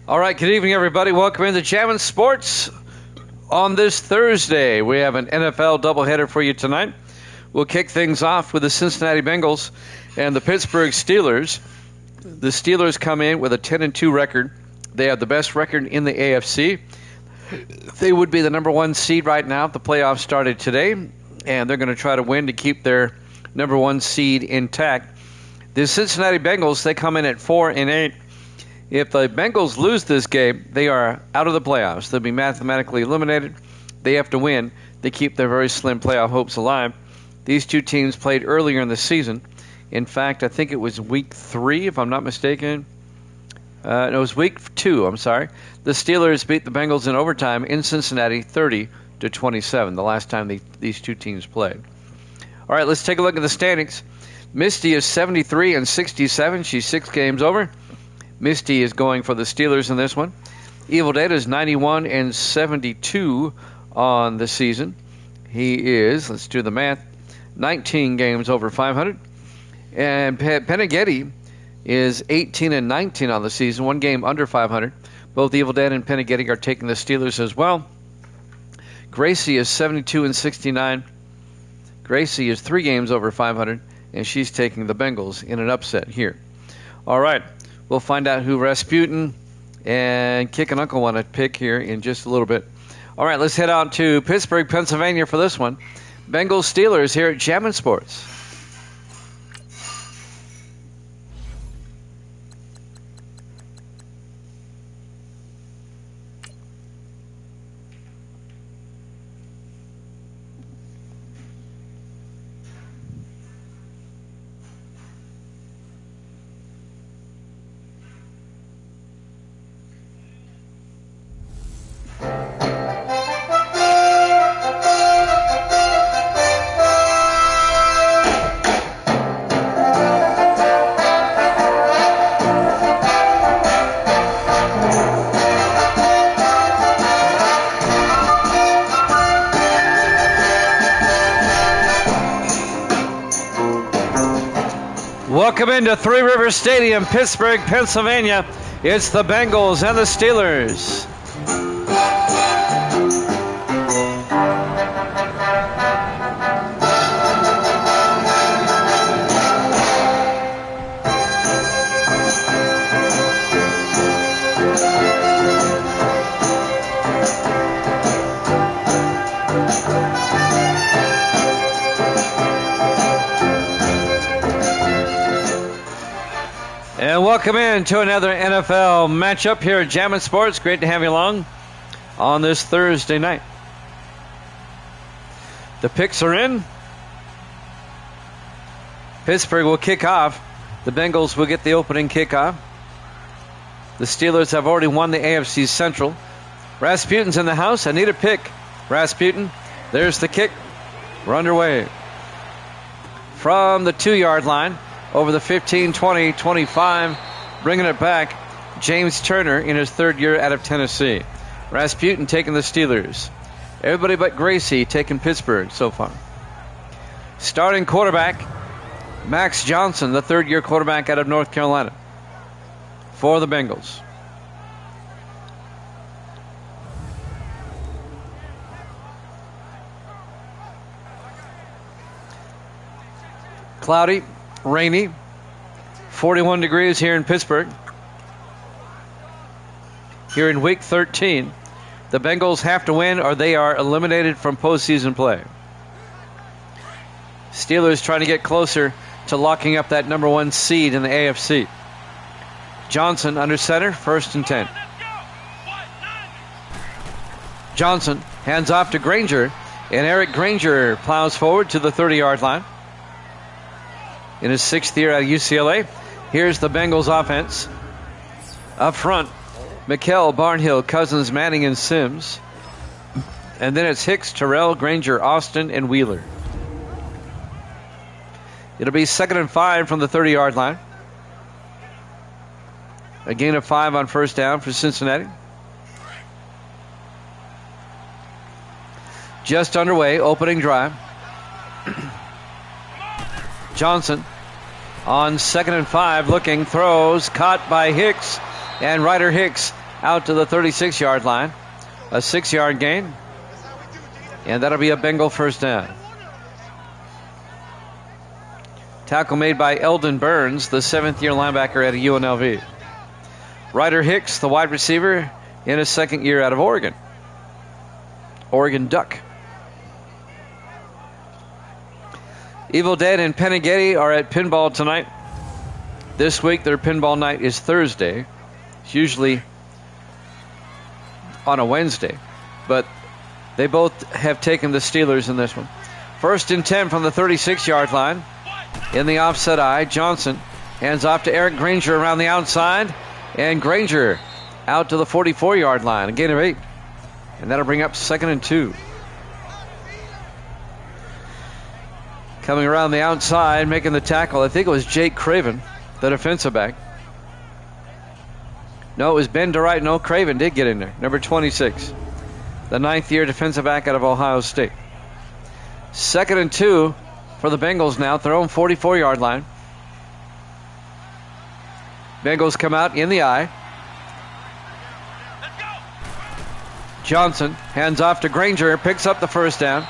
All right, good evening, everybody. Welcome into Jammin' Sports on this Thursday. We have an NFL doubleheader for you tonight. We'll kick things off with the Cincinnati Bengals and the Pittsburgh Steelers. The Steelers come in with a 10-2 record. They have the best record in the AFC. They would be the number one seed right now if the playoffs started today, and they're going to try to win to keep their number one seed intact. The Cincinnati Bengals, they come in at 4-8. If the Bengals lose this game, they are out of the playoffs. They'll be mathematically eliminated. They have to win to keep their very slim playoff hopes alive. These two teams played earlier in the season. In fact, I think it was week 3, if I'm not mistaken. No, it was week 2, I'm sorry. The Steelers beat the Bengals in overtime in Cincinnati 30-27, the last time these two teams played. All right, let's take a look at the standings. Misty is 73-67. She's 6 games over. Misty is going for the Steelers in this one. Evil Dead is 91-72 on the season. He is, let's do the math, 19 games over 500. And Peneghetti is 18-19 on the season, 1 game under 500. Both Evil Dead and Peneghetti are taking the Steelers as well. Gracie is 72-69. Gracie is 3 games over 500, and she's taking the Bengals in an upset here. All right. We'll find out who Rasputin and Kick and Uncle want to pick here in just a little bit. All right, let's head out to Pittsburgh, Pennsylvania for this one. Bengals Steelers here at Jammin' Sports. Welcome into Three Rivers Stadium, Pittsburgh, Pennsylvania. It's the Bengals and the Steelers. And welcome in to another NFL matchup here at Jammin' Sports. Great to have you along on this Thursday night. The picks are in. Pittsburgh will kick off. The Bengals will get the opening kickoff. The Steelers have already won the AFC Central. Rasputin's in the house. I need a pick. Rasputin, there's the kick. We're underway. From the 2-yard line. Over the 15, 20, 25, bringing it back, James Turner in his 3rd year out of Tennessee. Rasputin taking the Steelers. Everybody but Gracie taking Pittsburgh so far. Starting quarterback, Max Johnson, the 3rd-year quarterback out of North Carolina for the Bengals. Cloudy. Rainy, 41 degrees here in Pittsburgh. Here in week 13, the Bengals have to win or they are eliminated from postseason play. Steelers trying to get closer to locking up that number one seed in the AFC. Johnson under center, 1st and 10. Johnson hands off to Granger, and Eric Granger plows forward to the 30-yard line. In his 6th year at UCLA, here's the Bengals offense. Up front, McKell, Barnhill, Cousins, Manning, and Sims. And then it's Hicks, Terrell, Granger, Austin, and Wheeler. It'll be 2nd and 5 from the 30-yard line. A gain of 5 on 1st down for Cincinnati. Just underway, opening drive. Johnson on 2nd and 5, looking, throws, caught by Hicks, and Ryder Hicks out to the 36-yard line. A 6-yard gain. And that'll be a Bengal first down. Tackle made by Eldon Burns, the 7th-year linebacker at UNLV. Ryder Hicks, the wide receiver, in his 2nd year out of Oregon. Oregon Duck. Evil Dead and Peneghetti are at pinball tonight. This week, their pinball night is Thursday. It's usually on a Wednesday, but they both have taken the Steelers in this one. 1st and 10 from the 36-yard line. In the offset eye, Johnson hands off to Eric Granger around the outside, and Granger out to the 44-yard line, a gain of 8. And that'll bring up 2nd and 2. Coming around the outside, making the tackle, I think it was Jake Craven, the defensive back. No, it was Ben DeWright. No, Craven did get in there. Number 26, the 9th-year defensive back out of Ohio State. 2nd and 2 for the Bengals now at their own 44-yard line. Bengals come out in the eye. Johnson hands off to Granger, picks up the first down.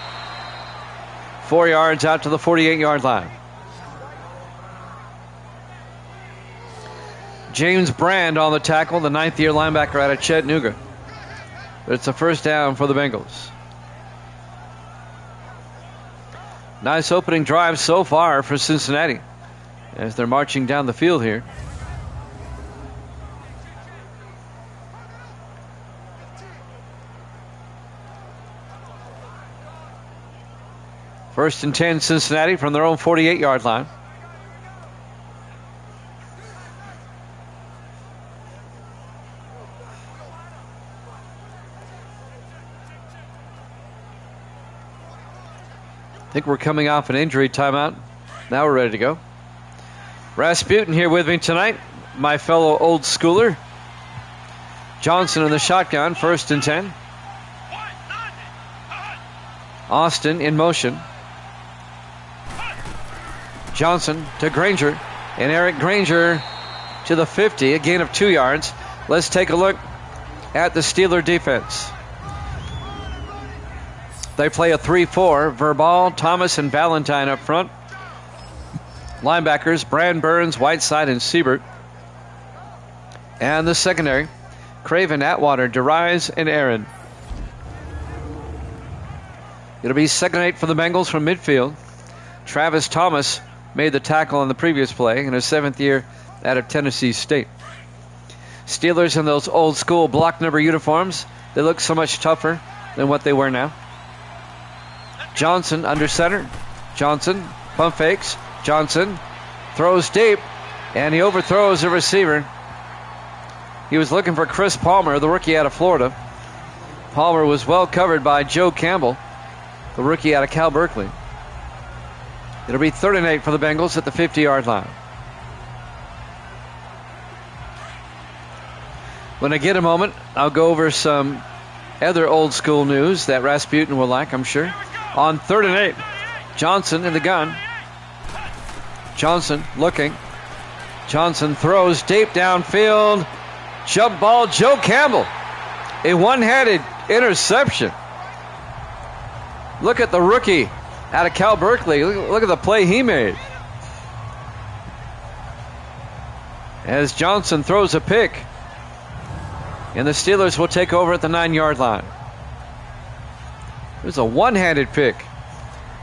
4 yards out to the 48-yard line. James Brand on the tackle, the 9th-year linebacker out of Chattanooga. But it's a first down for the Bengals. Nice opening drive so far for Cincinnati as they're marching down the field here. First and 10, Cincinnati from their own 48-yard line. I think we're coming off an injury timeout. Now we're ready to go. Rasputin here with me tonight, my fellow old schooler. Johnson in the shotgun, 1st and 10. Austin in motion. Johnson to Granger, and Eric Granger to the 50, a gain of 2 yards. Let's take a look at the Steeler defense. They play a 3-4. Verbal, Thomas, and Valentine up front. Linebackers, Brand, Burns, Whiteside, and Siebert. And the secondary, Craven, Atwater, DeRise, and Aaron. It'll be 2nd and 8 for the Bengals from midfield. Travis Thomas made the tackle on the previous play in his 7th year out of Tennessee State. Steelers in those old school block number uniforms. They look so much tougher than what they wear now. Johnson under center. Johnson pump fakes. Johnson throws deep, and he overthrows the receiver. He was looking for Chris Palmer, the rookie out of Florida. Palmer was well covered by Joe Campbell, the rookie out of Cal Berkeley. It'll be 3rd and 8 for the Bengals at the 50-yard line. When I get a moment, I'll go over some other old school news that Rasputin will like, I'm sure. On 3rd and 8, Johnson in the gun. Johnson looking. Johnson throws deep downfield. Jump ball, Joe Campbell. A one-handed interception. Look at the rookie out of Cal Berkeley. Look at the play he made. As Johnson throws a pick. And the Steelers will take over at the 9-yard line. It was a one-handed pick.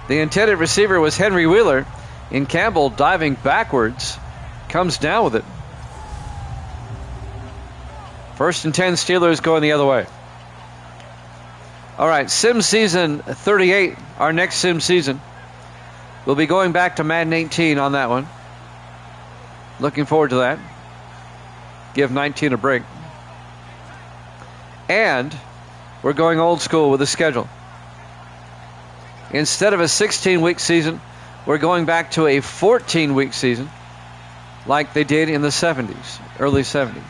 The intended receiver was Henry Wheeler. And Campbell, diving backwards, comes down with it. 1st and 10, Steelers going the other way. All right, Sim Season 38, our next Sim Season. We'll be going back to Madden 18 on that one. Looking forward to that. Give 19 a break. And we're going old school with the schedule. Instead of a 16-week season, we're going back to a 14-week season like they did in the 70s, early 70s.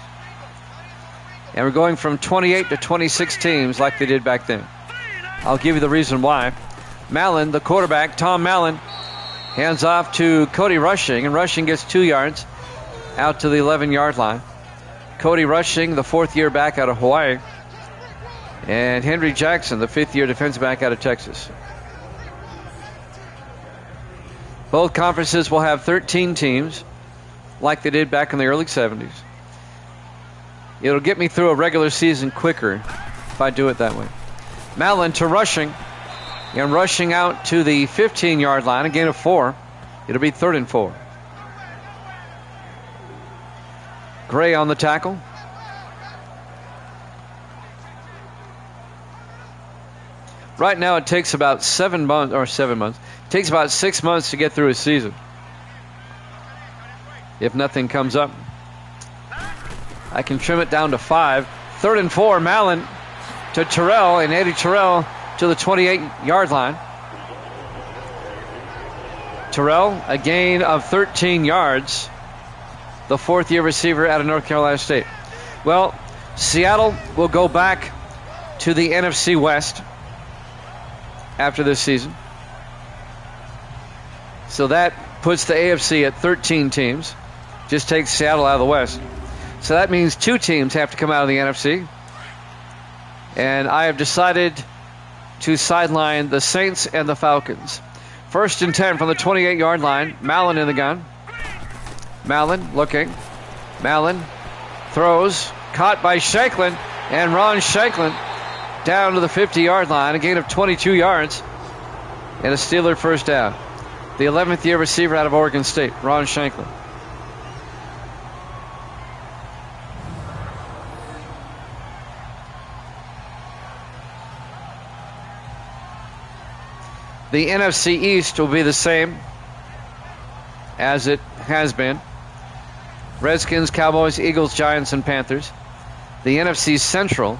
And we're going from 28 to 26 teams like they did back then. I'll give you the reason why. Mallon, the quarterback, Tom Mallon, hands off to Cody Rushing, and Rushing gets 2 yards out to the 11-yard line. Cody Rushing, the fourth-year back out of Hawaii. And Henry Jackson, the fifth-year defensive back out of Texas. Both conferences will have 13 teams, like they did back in the early 70s. It'll get me through a regular season quicker if I do it that way. Mallon to Rushing, and Rushing out to the 15-yard line, a gain of 4. It'll be 3rd and 4. Gray on the tackle. Right now it takes about 7 months. It takes about 6 months to get through a season, if nothing comes up. I can trim it down to 5. 3rd and 4, Mallon to Terrell, and Eddie Terrell to the 28-yard line. Terrell, a gain of 13 yards, the fourth-year receiver out of North Carolina State. Well, Seattle will go back to the NFC West after this season. So that puts the AFC at 13 teams. Just takes Seattle out of the West. So that means 2 teams have to come out of the NFC. And I have decided to sideline the Saints and the Falcons. 1st and 10 from the 28-yard line. Mallon in the gun. Mallon looking. Mallon throws. Caught by Shanklin. And Ron Shanklin down to the 50-yard line. A gain of 22 yards. And a Steeler first down. The 11th-year receiver out of Oregon State, Ron Shanklin. The NFC East will be the same as it has been. Redskins, Cowboys, Eagles, Giants, and Panthers. The NFC Central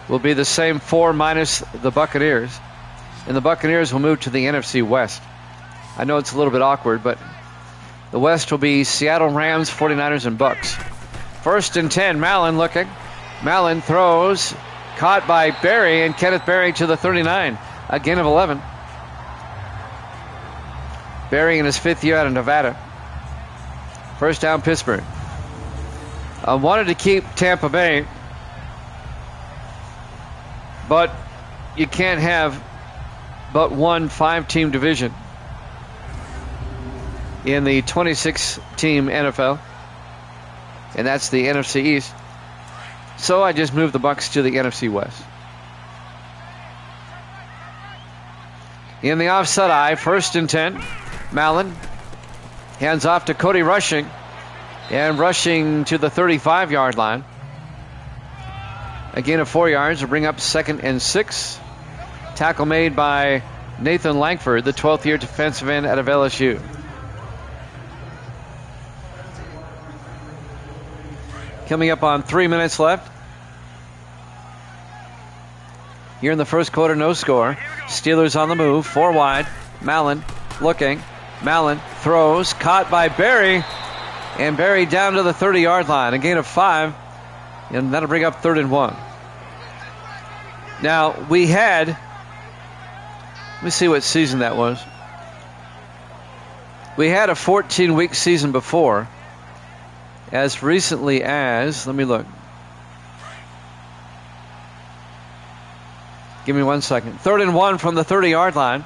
will be the same 4 minus the Buccaneers. And the Buccaneers will move to the NFC West. I know it's a little bit awkward, but the West will be Seattle Rams, 49ers, and Bucks. 1st and 10, Mallon looking. Mallon throws. Caught by Berry, and Kenneth Berry to the 39. A gain of 11. Berry in his 5th year out of Nevada. First down, Pittsburgh. I wanted to keep Tampa Bay, but you can't have but one 5-team division in the 26-team NFL, and that's the NFC East. So I just moved the Bucs to the NFC West. In the offside eye, 1st and 10. Mallon hands off to Cody Rushing, and Rushing to the 35-yard line. A gain of 4 yards to bring up 2nd and 6. Tackle made by Nathan Langford, the 12th-year defensive end out of LSU. Coming up on 3 minutes left. Here in the first quarter, no score. Steelers on the move, 4 wide. Mallon looking. Mallon throws, caught by Berry, and Berry down to the 30-yard line. A gain of 5, and that'll bring up 3rd and 1. Now, we had, let me see what season that was. We had a 14-week season before, as recently as, let me look. Give me 1 second. 3rd and 1 from the 30-yard line.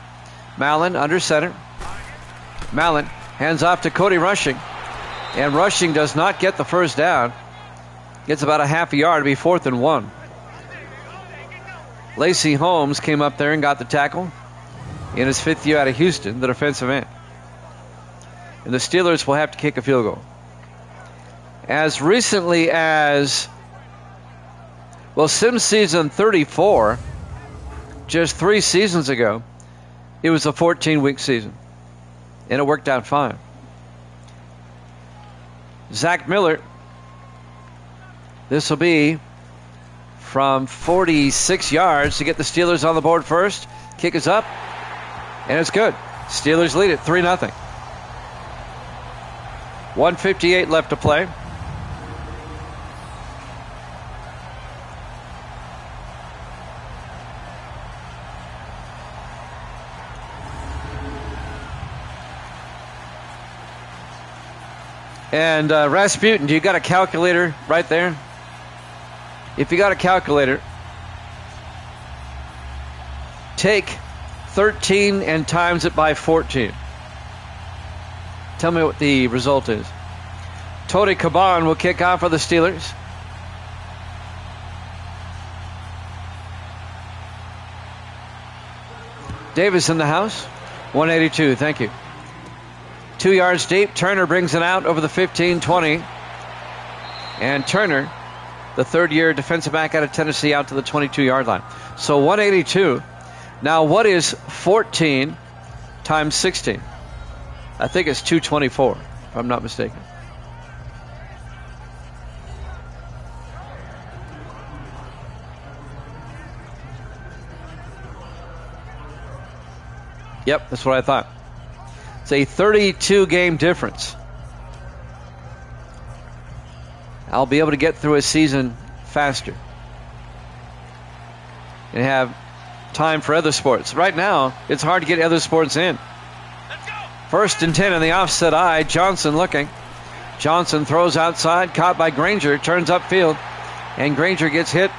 Mallon under center. Mallon hands off to Cody Rushing. And Rushing does not get the first down. Gets about a half a yard to be 4th and 1. Lacey Holmes came up there and got the tackle in his 5th year out of Houston, the defensive end. And the Steelers will have to kick a field goal. As recently as, well, Sim season 34, just 3 seasons ago, it was a 14-week season. And it worked out fine. Zach Miller, this will be from 46 yards to get the Steelers on the board first. Kick is up, and it's good. Steelers lead it 3-0. 1:58 left to play. And Rasputin, do you got a calculator right there? If you got a calculator, take 13 and times it by 14. Tell me what the result is. Tony Caban will kick off for the Steelers. Davis in the house. 182. Thank you. 2 yards deep. Turner brings it out over the 15-20. And Turner, the third-year defensive back out of Tennessee, out to the 22-yard line. So 182. Now, what is 14 times 16? I think it's 224, if I'm not mistaken. Yep, that's what I thought. It's a 32-game difference. I'll be able to get through a season faster and have time for other sports. Right now, it's hard to get other sports in. First and 10 in the offset eye. Johnson looking. Johnson throws outside, caught by Granger, turns upfield, and Granger gets hit.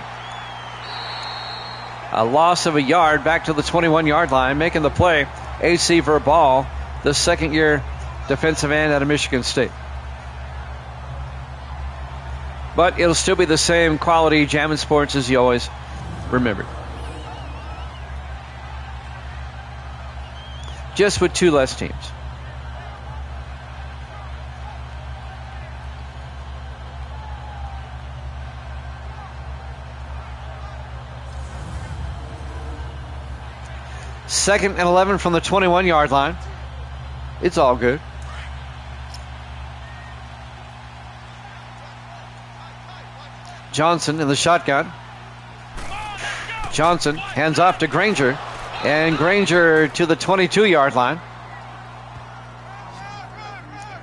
A loss of a yard back to the 21-yard line, making the play. AC Verbal, the second-year defensive end out of Michigan State. But it'll still be the same quality Jammin' Sports as you always remembered. Just with 2 less teams. Second and 11 from the 21-yard line. It's all good. Johnson in the shotgun. Johnson hands off to Granger. And Granger to the 22-yard line.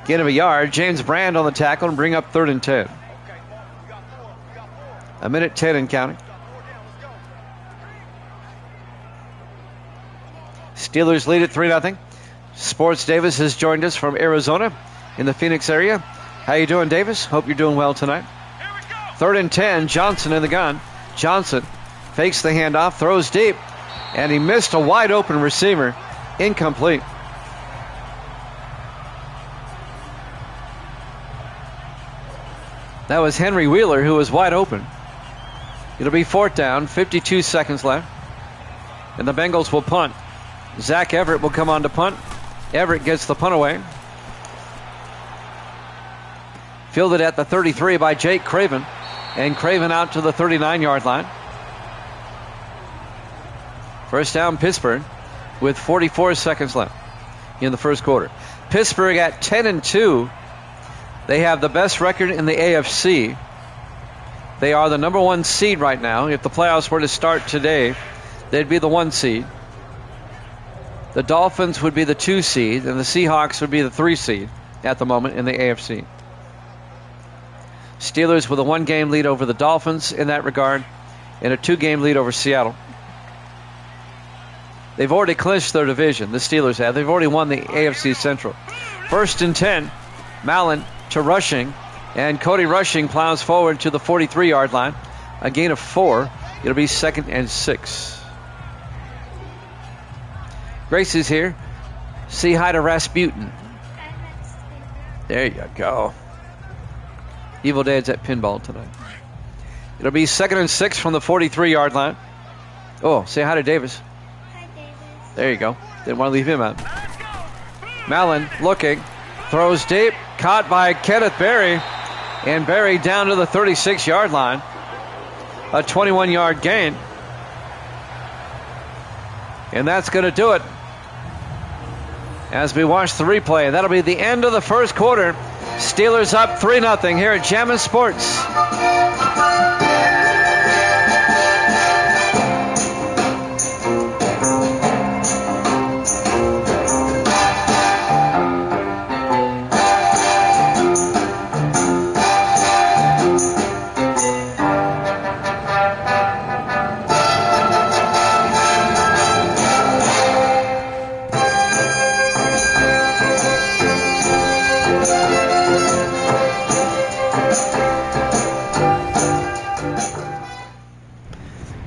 Gain of a yard. James Brand on the tackle and bring up 3rd and 10. A minute 10 and counting. Steelers lead at 3-0. Sports Davis has joined us from Arizona in the Phoenix area. How you doing, Davis? Hope you're doing well tonight. 3rd and 10. Johnson in the gun. Johnson fakes the handoff, throws deep, and he missed a wide open receiver. Incomplete. That was Henry Wheeler who was wide open. It'll be 4th down, 52 seconds left. And the Bengals will punt. Zach Everett will come on to punt. Everett gets the punt away. Fielded at the 33 by Jake Craven. And Craven out to the 39-yard line. First down, Pittsburgh, with 44 seconds left in the first quarter. Pittsburgh at 10-2. They have the best record in the AFC. They are the number 1 seed right now. If the playoffs were to start today, they'd be the 1 seed. The Dolphins would be the 2 seed, and the Seahawks would be the 3 seed at the moment in the AFC. Steelers with a 1-game lead over the Dolphins in that regard, and a 2-game lead over Seattle. They've already clinched their division, the Steelers have. They've already won the AFC Central. 1st and 10, Mallon to Rushing, and Cody Rushing plows forward to the 43-yard line. A gain of 4. It'll be 2nd and 6. Grace is here. Say hi to Rasputin. There you go. Evil Dad's at pinball tonight. It'll be 2nd and 6 from the 43-yard line. Oh, say hi to Davis. Hi, Davis. There you go. Didn't want to leave him out. Mallon looking. Throws deep. Caught by Kenneth Berry. And Berry down to the 36-yard line. A 21-yard gain. And that's going to do it. As we watch the replay, that'll be the end of the first quarter. Steelers up 3-0 here at Jammin' Sports.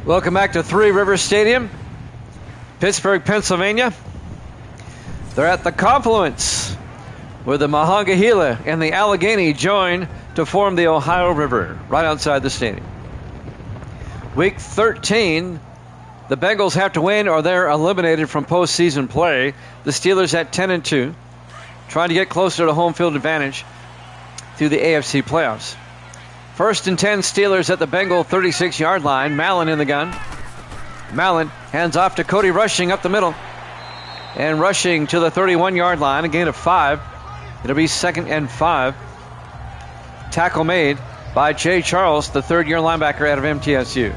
Welcome back to Three Rivers Stadium, Pittsburgh, Pennsylvania. They're at the confluence where the Monongahela and the Allegheny join to form the Ohio River, right outside the stadium. Week 13, the Bengals have to win or they're eliminated from postseason play. The Steelers at 10-2, trying to get closer to home field advantage through the AFC playoffs. 1st and 10, Steelers at the Bengal 36-yard line. Mallon in the gun. Mallon hands off to Cody Rushing up the middle. And Rushing to the 31-yard line, a gain of 5. It'll be 2nd and 5. Tackle made by Jay Charles, the third-year linebacker out of MTSU.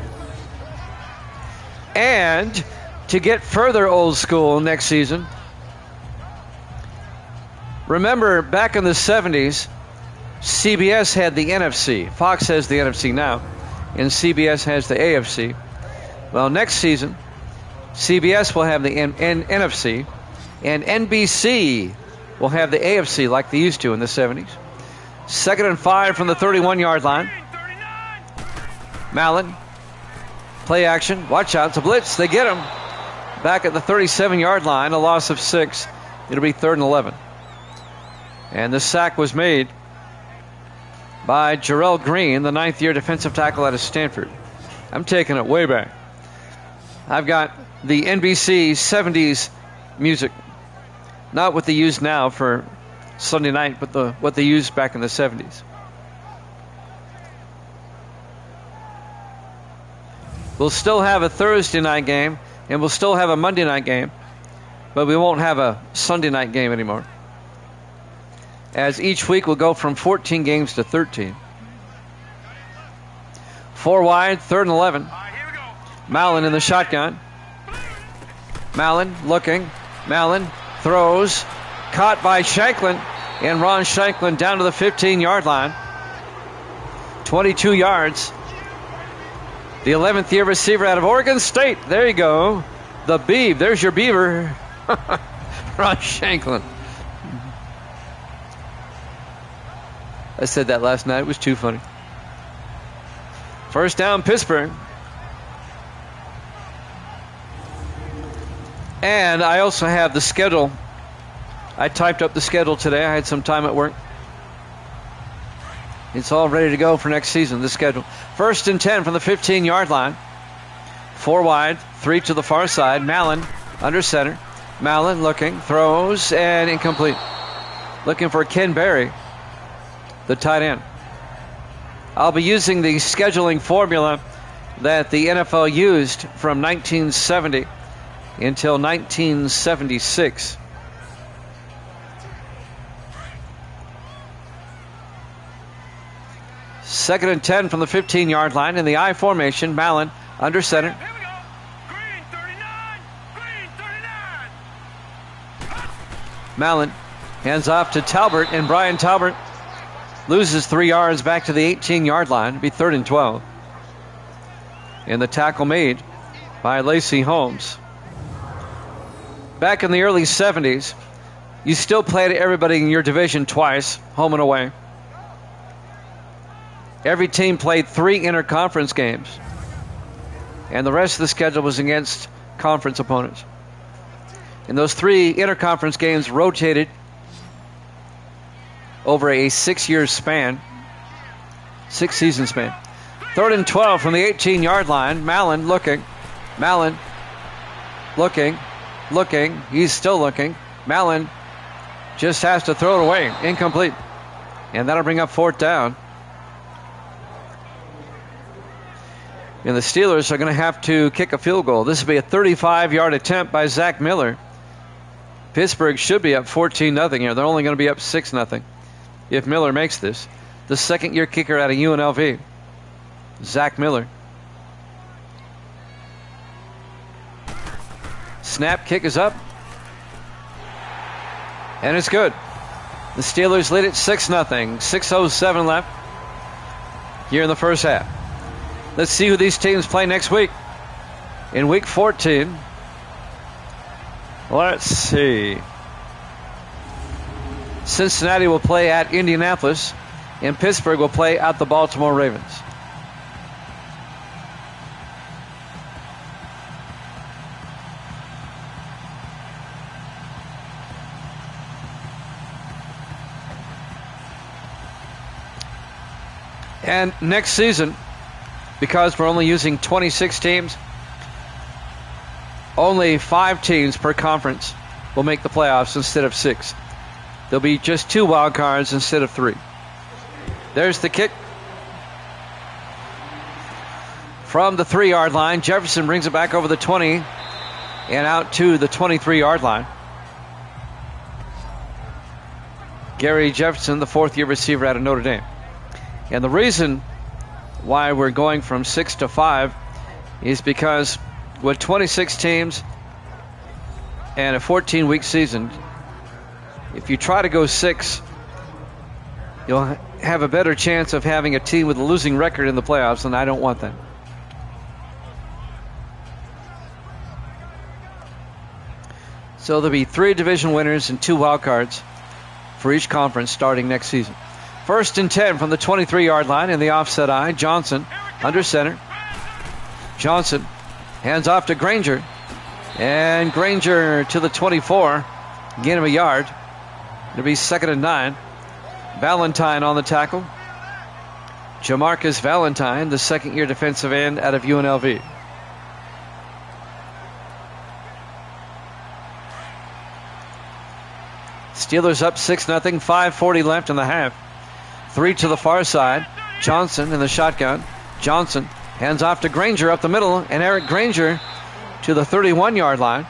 And to get further old school next season, remember back in the 70s, CBS had the NFC. Fox has the NFC now, and CBS has the AFC. Well, next season, CBS will have the NFC, and NBC will have the AFC like they used to in the 70s. 2nd and 5 from the 31-yard line. Mallon, play action. Watch out, it's a blitz. They get him. Back at the 37-yard line, a loss of 6. It'll be 3rd and 11. And the sack was made by Jarrell Green, the 9th-year defensive tackle out of Stanford. I'm taking it way back. I've got the NBC 70s music. Not what they use now for Sunday night, but what they used back in the 70s. We'll still have a Thursday night game, and we'll still have a Monday night game, but we won't have a Sunday night game anymore, as each week will go from 14 games to 13. 4 wide, 3rd and 11. Mallon in the shotgun. Mallon looking. Mallon throws. Caught by Shanklin. And Ron Shanklin down to the 15-yard line. 22 yards. The 11th-year receiver out of Oregon State. There you go. The Beav. There's your Beaver. Ron Shanklin. I said that last night. It was too funny. 1st down, Pittsburgh. And I also have the schedule. I typed up the schedule today. I had some time at work. It's all ready to go for next season, the schedule. 1st and 10 from the 15-yard line. 4 wide, 3 to the far side. Mallon under center. Mallon looking, throws, and incomplete. Looking for Ken Berry, the tight end. I'll be using the scheduling formula that the NFL used from 1970 until 1976. Second and 10 from the 15-yard line in the I formation. Mallon under center. Green 39. Mallon hands off to Talbert, and Brian Talbert loses 3 yards back to the 18-yard line. It'll be 3rd and 12. And the tackle made by Lacey Holmes. Back in the early 70s, you still played everybody in your division twice, home and away. Every team played 3 interconference games, and the rest of the schedule was against conference opponents. And those 3 interconference games rotated over a 6-year span, 6-season span. 3rd and 12 from the 18-yard line. Mallon looking. Mallon looking. He's still looking. Mallon just has to throw it away. Incomplete. And that'll bring up 4th down. And the Steelers are going to have to kick a field goal. This will be a 35-yard attempt by Zach Miller. Pittsburgh should be up 14-0 here. They're only going to be up 6-0 if Miller makes this. The 2nd-year kicker out of UNLV, Zach Miller. Snap, kick is up. And it's good. The Steelers lead it 6-0. 6:07 left here in the first half. Let's see who these teams play next week. In week 14, let's see. Cincinnati will play at Indianapolis, and Pittsburgh will play at the Baltimore Ravens. And next season, because we're only using 26 teams, only 5 teams per conference will make the playoffs instead of 6. There'll be just 2 wild cards instead of 3. There's the kick. From the 3-yard line, Jefferson brings it back over the 20 and out to the 23-yard line. Gary Jefferson, the 4th-year receiver out of Notre Dame. And the reason why we're going from 6 to 5 is because with 26 teams and a 14-week season, if you try to go 6, you'll have a better chance of having a team with a losing record in the playoffs, and I don't want that. So there'll be 3 division winners and 2 wild cards for each conference starting next season. 1st and 10 from the 23-yard line in the offset eye. Johnson under center. Johnson hands off to Granger. And Granger to the 24. Gain of a yard. It'll be 2nd and 9. Valentine on the tackle. Jamarcus Valentine, the 2nd-year defensive end out of UNLV. Steelers up 6-0, 5:40 left in the half. 3 to the far side. Johnson in the shotgun. Johnson hands off to Granger up the middle, and Eric Granger to the 31-yard line.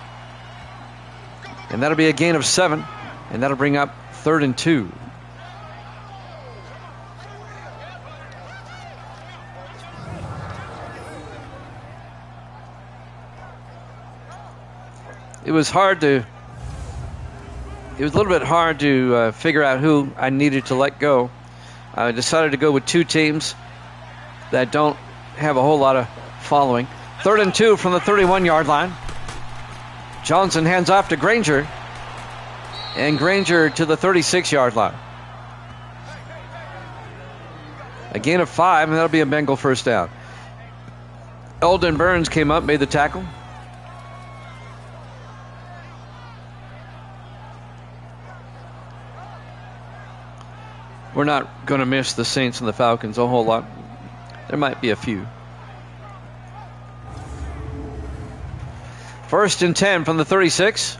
And that'll be a gain of 7, and that'll bring up 3rd and 2. It was a little bit hard to figure out who I needed to let go. I decided to go with 2 teams that don't have a whole lot of following. 3rd and 2 from the 31-yard line. Johnson hands off to Granger. And Granger to the 36-yard line. A gain of 5, and that'll be a Bengal first down. Eldon Burns came up, made the tackle. We're not going to miss the Saints and the Falcons a whole lot. There might be a few. 1st and 10 from the 36.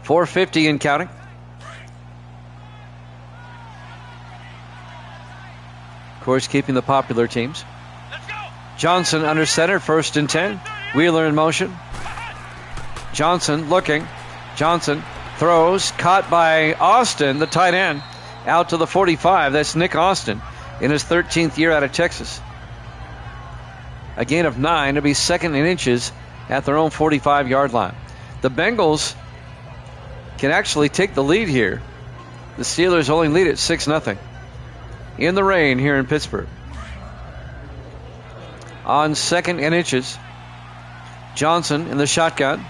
4:50 and counting. Of course, keeping the popular teams. Johnson under center, 1st and 10. Wheeler in motion. Johnson looking. Johnson throws, caught by Austin, the tight end. Out to the 45. That's Nick Austin in his 13th year out of Texas. A gain of 9. It'll be 2nd and inches at their own 45-yard line. The Bengals can actually take the lead here. The Steelers only lead at 6-0 in the rain here in Pittsburgh. On 2nd and inches, Johnson in the shotgun.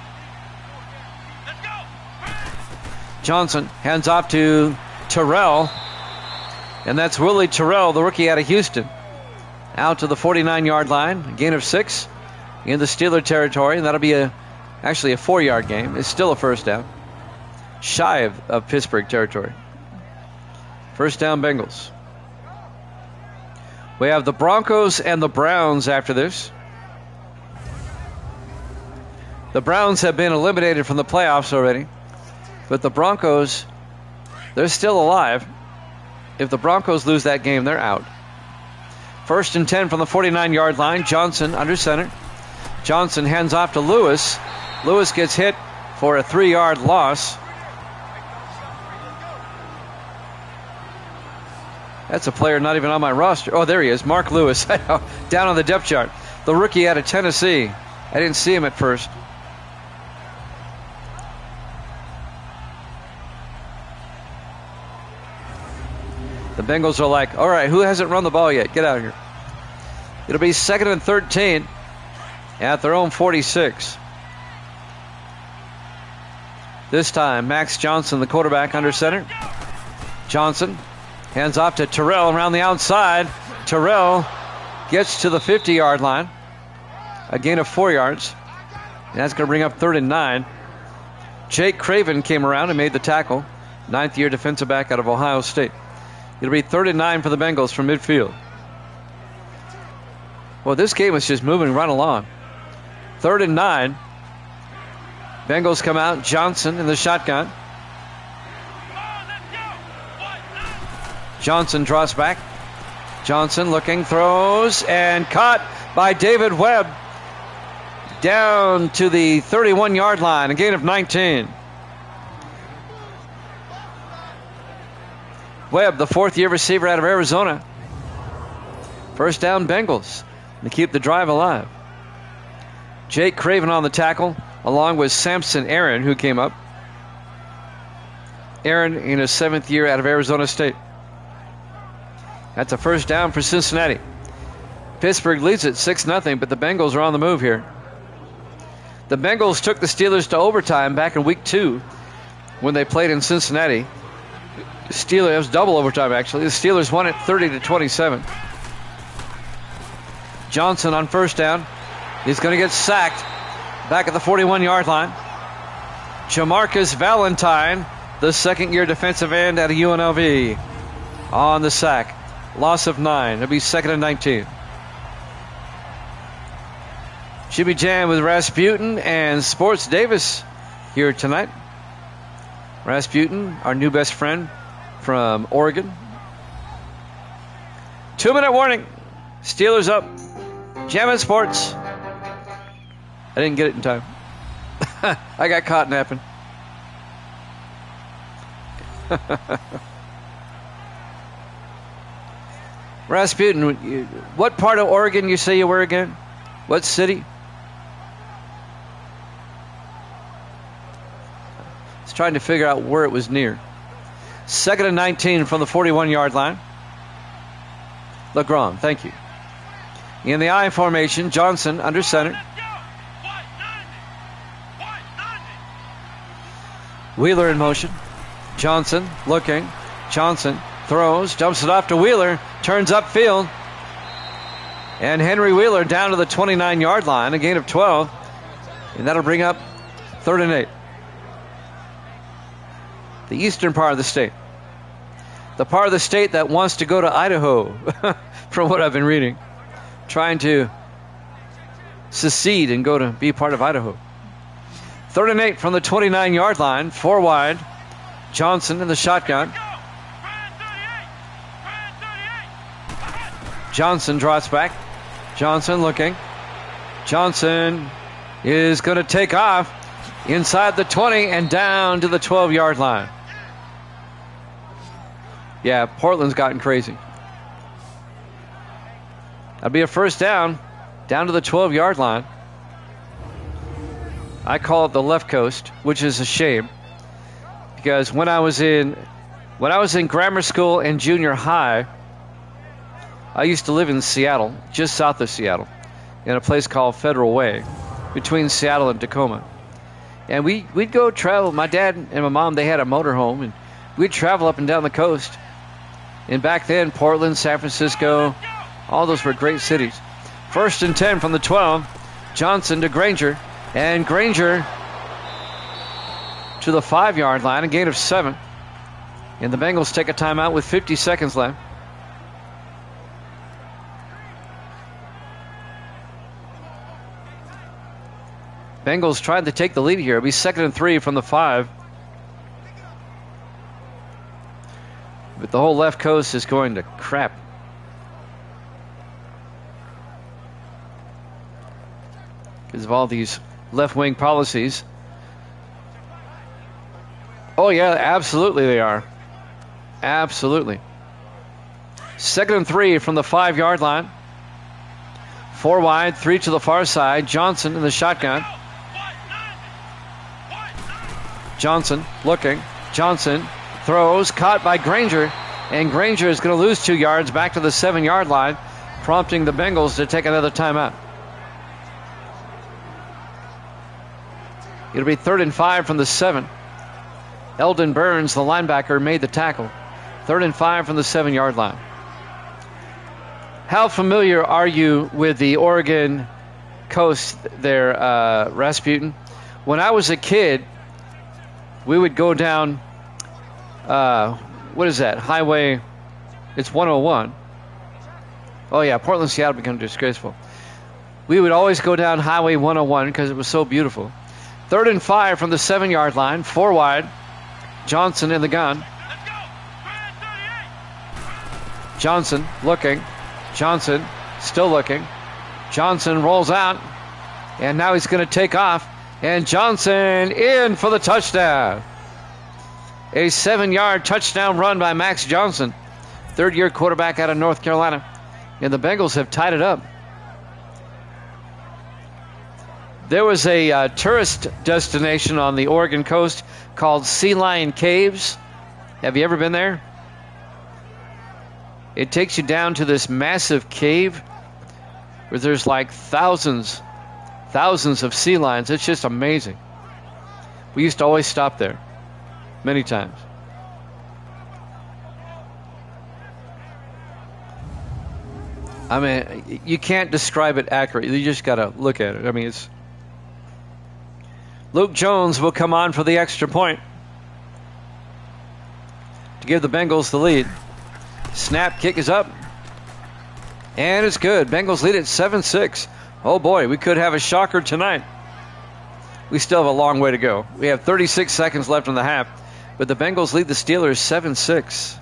Johnson hands off to Terrell, and that's Willie Terrell, the rookie out of Houston, out to the 49-yard line. A gain of 6 in the Steeler territory, and that'll be actually a 4-yard game. It's still a first down, shy of Pittsburgh territory. First down, Bengals. We have the Broncos and the Browns after this. The Browns have been eliminated from the playoffs already, but the Broncos, they're still alive. If the Broncos lose that game, they're out. 1st and 10 from the 49-yard line. Johnson under center. Johnson hands off to Lewis. Lewis gets hit for a 3-yard loss. That's a player not even on my roster. Oh, there he is, Mark Lewis, down on the depth chart. The rookie out of Tennessee. I didn't see him at first. The Bengals are like, all right, who hasn't run the ball yet? Get out of here. It'll be 2nd and 13 at their own 46. This time, Max Johnson, the quarterback, under center. Johnson hands off to Terrell around the outside. Terrell gets to the 50-yard line. A gain of 4 yards. And that's going to bring up 3rd and 9. Jake Craven came around and made the tackle. 9th-year defensive back out of Ohio State. It'll be 3rd and 9 for the Bengals from midfield. Well, this game is just moving right along. 3rd and 9. Bengals come out. Johnson in the shotgun. Johnson draws back. Johnson looking, throws, and caught by David Webb. Down to the 31-yard line, a gain of 19. Webb, the 4th-year receiver out of Arizona. First down, Bengals, to keep the drive alive. Jake Craven on the tackle, along with Samson Aaron, who came up. Aaron in his 7th year out of Arizona State. That's a first down for Cincinnati. Pittsburgh leads it 6-0, but the Bengals are on the move here. The Bengals took the Steelers to overtime back in week 2 when they played in Cincinnati. Steelers, it was double overtime actually. The Steelers won it 30-27. Johnson on first down. He's going to get sacked back at the 41-yard line. Jamarcus Valentine, the 2nd-year defensive end out of UNLV, on the sack. Loss of 9. It'll be 2nd and 19. Jimmy Jam with Rasputin and Sports Davis here tonight. Rasputin, our new best friend from Oregon. 2-minute warning. Steelers up. Jammin' Sports. I didn't get it in time. I got caught napping. Rasputin, what part of Oregon you say you were again? What city? I was trying to figure out where it was near. 2nd and 19 from the 41-yard line. LeGrom, thank you. In the I formation, Johnson under center. Wheeler in motion. Johnson looking. Johnson throws, jumps it off to Wheeler, turns upfield. And Henry Wheeler down to the 29-yard line, a gain of 12. And that'll bring up 3rd and 8. The eastern part of the state. The part of the state that wants to go to Idaho, from what I've been reading. Trying to secede and go to be part of Idaho. 3rd and 8 from the 29-yard line, 4 wide. Johnson in the shotgun. Johnson drops back. Johnson looking. Johnson is going to take off inside the 20 and down to the 12-yard line. Yeah, Portland's gotten crazy. That'll be a first down to the 12-yard line. I call it the left coast, which is a shame, because when I was in grammar school and junior high, I used to live in Seattle, just south of Seattle, in a place called Federal Way, between Seattle and Tacoma. And we'd go travel. My dad and my mom, they had a motorhome, and we'd travel up and down the coast. And back then, Portland, San Francisco, all those were great cities. 1st and 10 from the 12. Johnson to Granger. And Granger to the 5-yard line, a gain of 7. And the Bengals take a timeout with 50 seconds left. Bengals tried to take the lead here. It'll be 2nd and 3 from the 5. But the whole left coast is going to crap. Because of all these left-wing policies. Oh, yeah, absolutely they are. Absolutely. 2nd and 3 from the 5-yard line. 4 wide, 3 to the far side. Johnson in the shotgun. Johnson looking. Johnson throws, caught by Granger. And Granger is going to lose 2 yards back to the 7-yard line, prompting the Bengals to take another timeout. It'll be 3rd and 5 from the 7. Eldon Burns, the linebacker, made the tackle. 3rd and 5 from the 7-yard line. How familiar are you with the Oregon coast there, Rasputin? When I was a kid, we would go down, what is that, Highway It's 101. Oh, yeah, Portland, Seattle become disgraceful. We would always go down Highway 101 because it was so beautiful. 3rd and 5 from the 7-yard line. 4 wide. Johnson in the gun. Let's go. Grand 38. Johnson looking. Johnson still looking. Johnson rolls out. And now he's going to take off. And Johnson in for the touchdown. A 7-yard touchdown run by Max Johnson, third-year quarterback out of North Carolina. And the Bengals have tied it up. There was a tourist destination on the Oregon coast called Sea Lion Caves. Have you ever been there? It takes you down to this massive cave where there's like thousands of sea lions. It's just amazing. We used to always stop there many times. I mean, you can't describe it accurately. You just got to look at it. I mean, it's... Luke Jones will come on for the extra point to give the Bengals the lead. Snap, kick is up. And it's good. Bengals lead at 7-6. Oh boy, we could have a shocker tonight. We still have a long way to go. We have 36 seconds left in the half, but the Bengals lead the Steelers 7-6.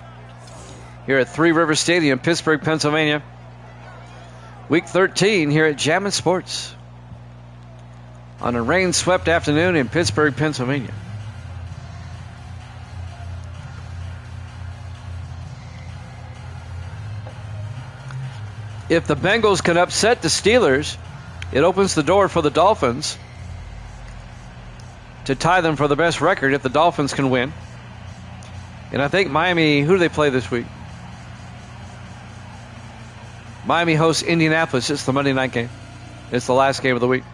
Here at Three River Stadium, Pittsburgh, Pennsylvania. Week 13 here at Jammin' Sports on a rain-swept afternoon in Pittsburgh, Pennsylvania. If the Bengals can upset the Steelers, it opens the door for the Dolphins to tie them for the best record if the Dolphins can win. And I think Miami, who do they play this week? Miami hosts Indianapolis. It's the Monday night game. It's the last game of the week.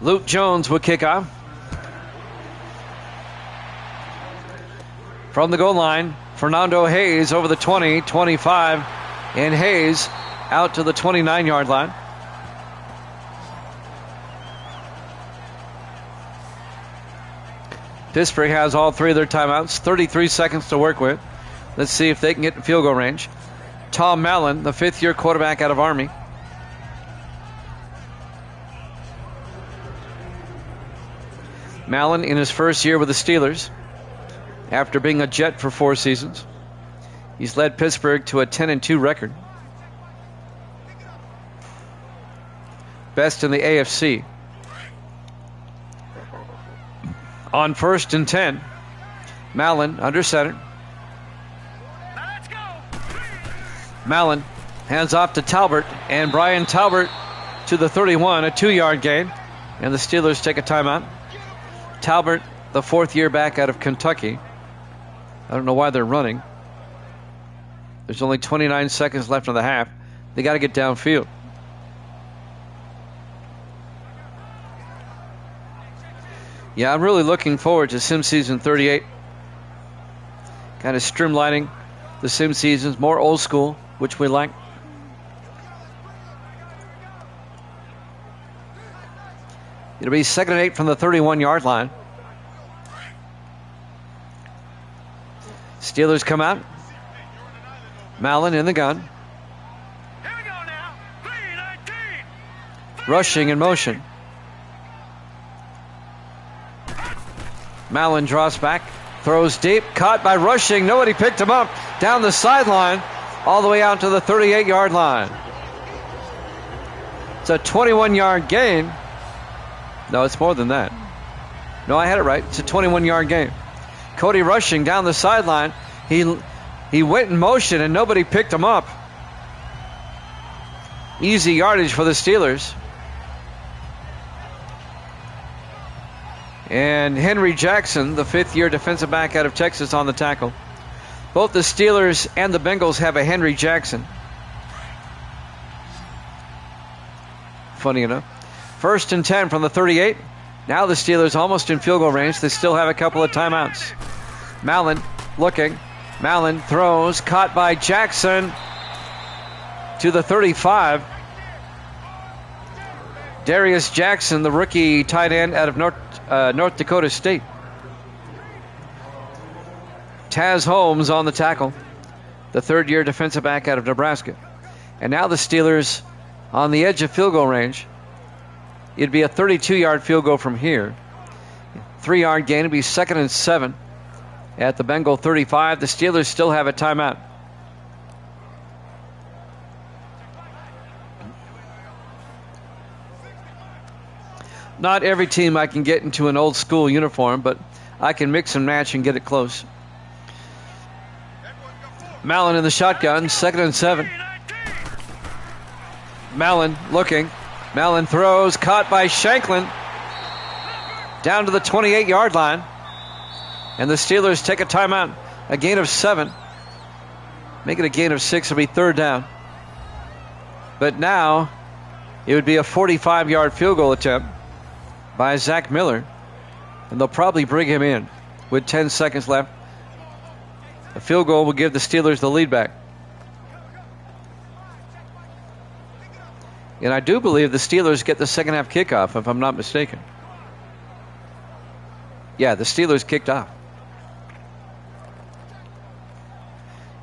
Luke Jones will kick off. From the goal line, Fernando Hayes over the 20, 25, and Hayes out to the 29-yard line. Pittsburgh has all three of their timeouts, 33 seconds to work with. Let's see if they can get in field goal range. Tom Mallon, the fifth-year quarterback out of Army. Mallon in his first year with the Steelers, after being a Jet for 4 seasons. He's led Pittsburgh to a 10-2 record. Best in the AFC. On 1st and 10, Mallon under center. Now let's go. Mallon hands off to Talbert, and Brian Talbert to the 31, a 2-yard gain, and the Steelers take a timeout. Talbert, the 4th-year back out of Kentucky. I don't know why they're running. There's only 29 seconds left in the half. They got to get downfield. Yeah, I'm really looking forward to Sim Season 38. Kind of streamlining the Sim Seasons, more old school, which we like. It'll be 2nd and 8 from the 31-yard line. Steelers come out. Mallon in the gun. Here we go now. 3-19. Rushing in motion. Mallon draws back. Throws deep. Caught by Rushing. Nobody picked him up. Down the sideline. All the way out to the 38-yard line. It's a 21-yard gain. No, it's more than that. No, I had it right. It's a 21-yard gain. Cody Rushing down the sideline. He went in motion and nobody picked him up. Easy yardage for the Steelers. And Henry Jackson, the 5th-year defensive back out of Texas, on the tackle. Both the Steelers and the Bengals have a Henry Jackson. Funny enough. 1st and 10 from the 38. Now the Steelers almost in field goal range. They still have a couple of timeouts. Mallon looking. Mallon throws. Caught by Jackson to the 35. Darius Jackson, the rookie tight end out of North Dakota State. Taz Holmes on the tackle, the third-year defensive back out of Nebraska. And now the Steelers on the edge of field goal range. It'd be a 32-yard field goal from here. 3-yard gain. It'd be 2nd and 7 at the Bengal 35. The Steelers still have a timeout. Not every team I can get into an old school uniform, but I can mix and match and get it close. Mallon in the shotgun, 2nd and 7. Mallon looking. Mallon throws, caught by Shanklin. Down to the 28-yard line. And the Steelers take a timeout. A gain of 7. Make it a gain of 6. It'll be 3rd down. But now it would be a 45-yard field goal attempt by Zach Miller. And they'll probably bring him in with 10 seconds left. A field goal will give the Steelers the lead back. And I do believe the Steelers get the second half kickoff, if I'm not mistaken. Yeah, the Steelers kicked off.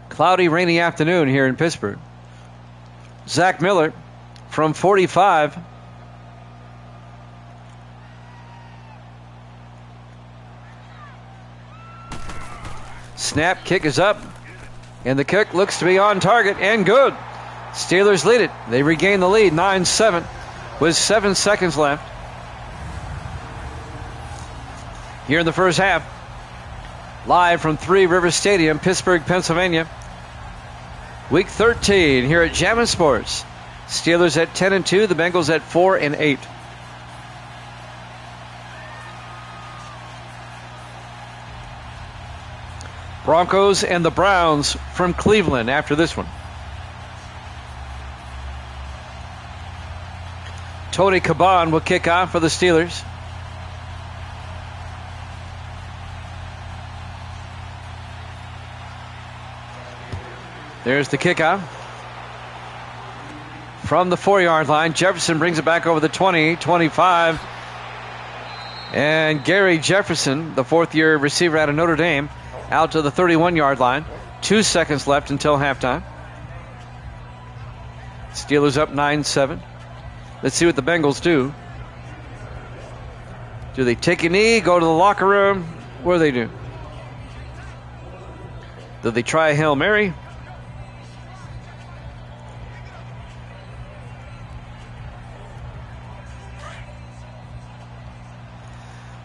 Cloudy, rainy afternoon here in Pittsburgh. Zach Miller from 45. Snap, kick is up. And the kick looks to be on target and good. Steelers lead it. They regain the lead, 9-7, with 7 seconds left. Here in the first half, live from Three Rivers Stadium, Pittsburgh, Pennsylvania. Week 13 here at Jammin' Sports. Steelers at 10-2, the Bengals at 4-8. Broncos and the Browns from Cleveland after this one. Tony Caban will kick off for the Steelers. There's the kickoff. From the 4-yard line, Jefferson brings it back over the 20, 25. And Gary Jefferson, the 4th-year receiver out of Notre Dame, out to the 31-yard line. 2 seconds left until halftime. Steelers up 9-7. Let's see what the Bengals do. Do they take a knee, go to the locker room? What do they do? Do they try a Hail Mary?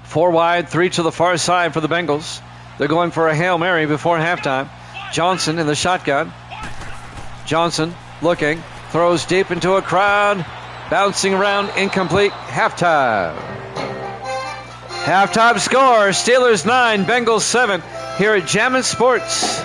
Four wide, 3 to the far side for the Bengals. They're going for a Hail Mary before halftime. Johnson in the shotgun. Johnson looking, throws deep into a crowd. Bouncing around, incomplete. Halftime. Halftime score, Steelers 9, Bengals 7, here at Jammin' Sports.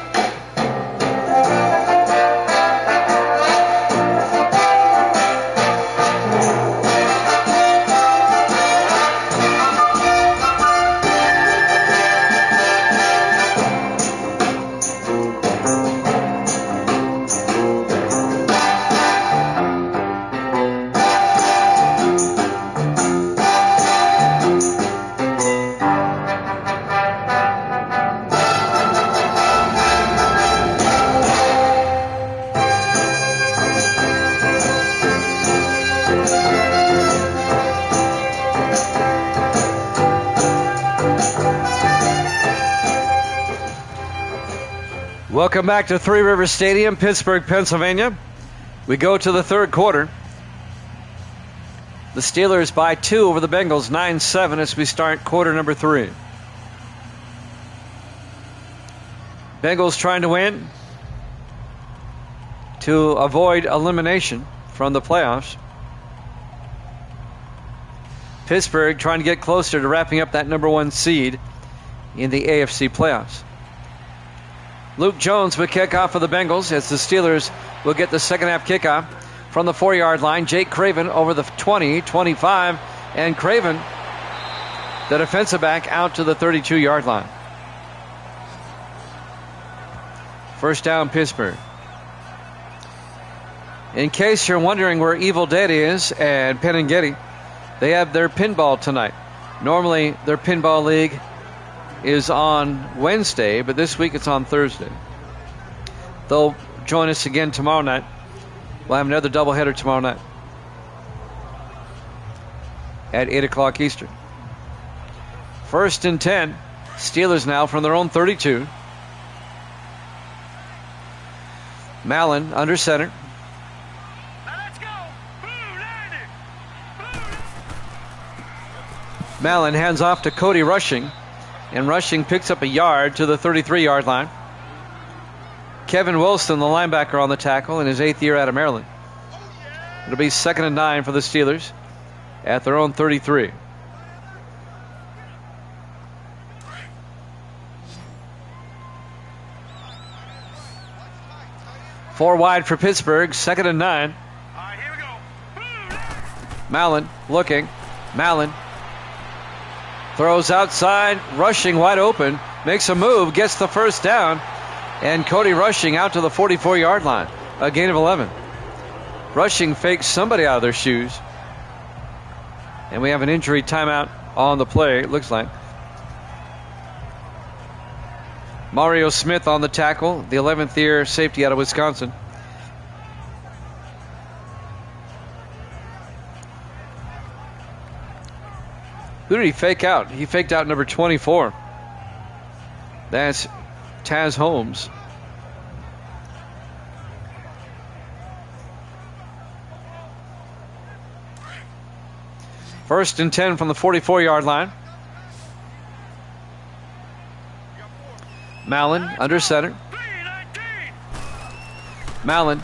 Welcome back to Three Rivers Stadium, Pittsburgh, Pennsylvania. We go to the third quarter. The Steelers by 2 over the Bengals, 9-7 as we start quarter number 3. Bengals trying to win to avoid elimination from the playoffs. Pittsburgh trying to get closer to wrapping up that number 1 seed in the AFC playoffs. Luke Jones will kick off for the Bengals as the Steelers will get the second half kickoff from the 4-yard line. Jake Craven over the 20, 25, and Craven, the defensive back, out to the 32-yard line. First down, Pittsburgh. In case you're wondering where Evil Dead is and Penn and Getty, they have their pinball tonight. Normally, their pinball league is on Wednesday, but this week it's on Thursday. They'll join us again tomorrow night. We'll have another doubleheader tomorrow night at 8 o'clock Eastern. 1st and 10. Steelers now from their own 32. Mallon under center. Now let's go. Mallon hands off to Cody Rushing, and Rushing picks up a yard to the 33-yard line. Kevin Wilson, the linebacker, on the tackle in his 8th year out of Maryland. It'll be 2nd and 9 for the Steelers at their own 33. Four wide for Pittsburgh, 2nd and 9. All right, here we go. Mallon looking. Mallon throws outside. Rushing wide open. Makes a move. Gets the first down. And Cody Rushing out to the 44-yard line. A gain of 11. Rushing fakes somebody out of their shoes. And we have an injury timeout on the play, it looks like. Mario Smith on the tackle, the 11th year safety out of Wisconsin. Who did he fake out? He faked out number 24. That's Taz Holmes. First and 10 from the 44-yard line. Mallon under center. Mallon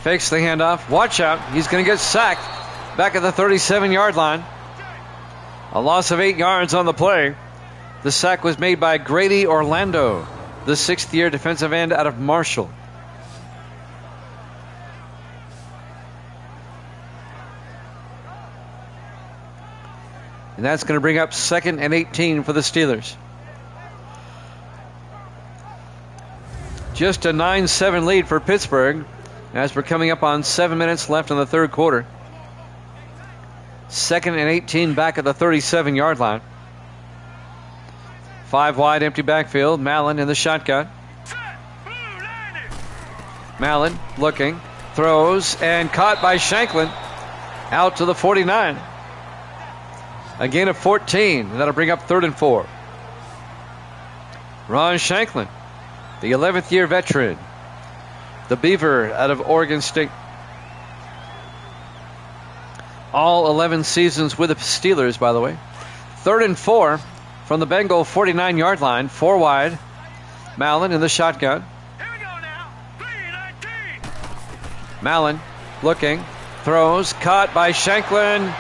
fakes the handoff. Watch out. He's going to get sacked back at the 37-yard line. A loss of 8 yards on the play. The sack was made by Grady Orlando, the 6th year defensive end out of Marshall. And that's going to bring up 2nd and 18 for the Steelers. Just a 9-7 lead for Pittsburgh as we're coming up on 7 minutes left in the third quarter. 2nd and 18 back at the 37-yard line. 5 wide, empty backfield. Mallon in the shotgun. Mallon looking, throws, and caught by Shanklin out to the 49. A gain of 14. That'll bring up 3rd and 4. Ron Shanklin, the 11th year veteran, the Beaver out of Oregon State. All 11 seasons with the Steelers, by the way. 3rd and 4 from the Bengal 49-yard line. 4 wide. Mallon in the shotgun. Here we go now. 3-19. Mallon looking, throws, caught by Shanklin.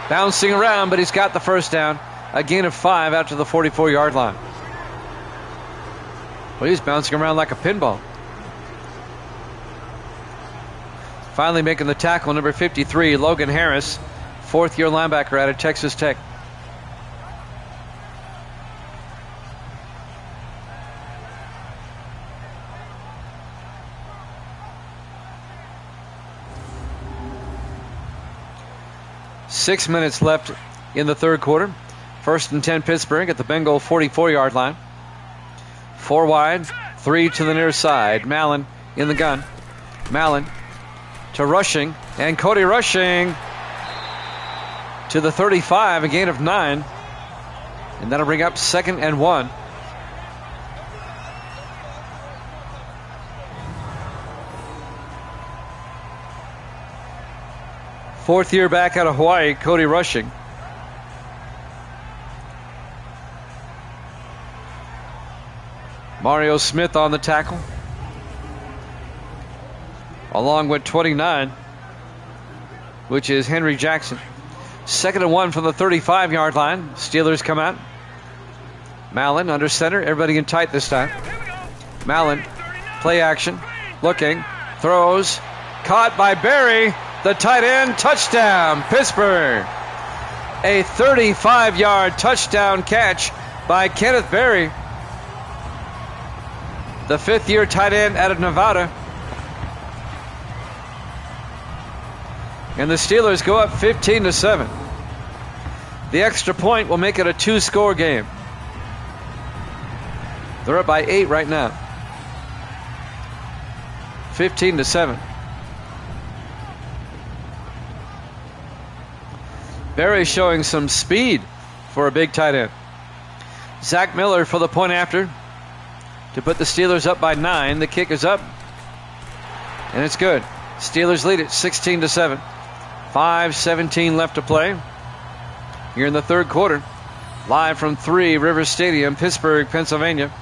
Bouncing around, but he's got the first down. A gain of 5 out to the 44-yard line. Well, he's bouncing around like a pinball. Finally making the tackle, number 53, Logan Harris, 4th year linebacker out of Texas Tech. Six minutes left in the third quarter. 1st and 10 Pittsburgh at the Bengal 44-yard line. 4 wide, 3 to the near side. Mallon in the gun. Mallon to Rushing, and Cody Rushing to the 35, a gain of 9. And that'll bring up 2nd and 1. Fourth year back out of Hawaii, Cody Rushing. Mario Smith on the tackle, along with 29, which is Henry Jackson. 2nd and 1 from the 35-yard line. Steelers come out. Mallon under center. Everybody in tight this time. Mallon, play action, looking, throws, caught by Berry. The tight end, touchdown, Pittsburgh. A 35-yard touchdown catch by Kenneth Berry, the 5th year tight end out of Nevada. And the Steelers go up 15-7. The extra point will make it a 2-score game. They're up by 8 right now. 15-7. Barry showing some speed for a big tight end. Zach Miller for the point after to put the Steelers up by 9. The kick is up, and it's good. Steelers lead it 16-7. 5:17 left to play here in the third quarter. Live from 3 River Stadium, Pittsburgh, Pennsylvania.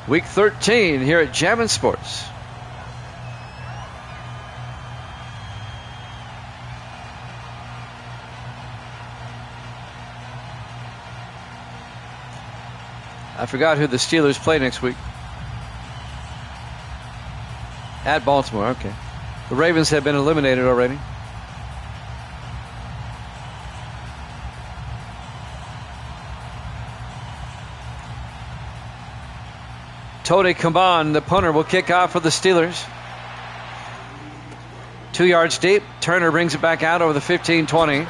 Week 13 here at Jammin' Sports. I forgot who the Steelers play next week. At Baltimore, okay. The Ravens have been eliminated already. Tony Kaban, the punter, will kick off for the Steelers. 2 yards deep. Turner brings it back out over the 15-20.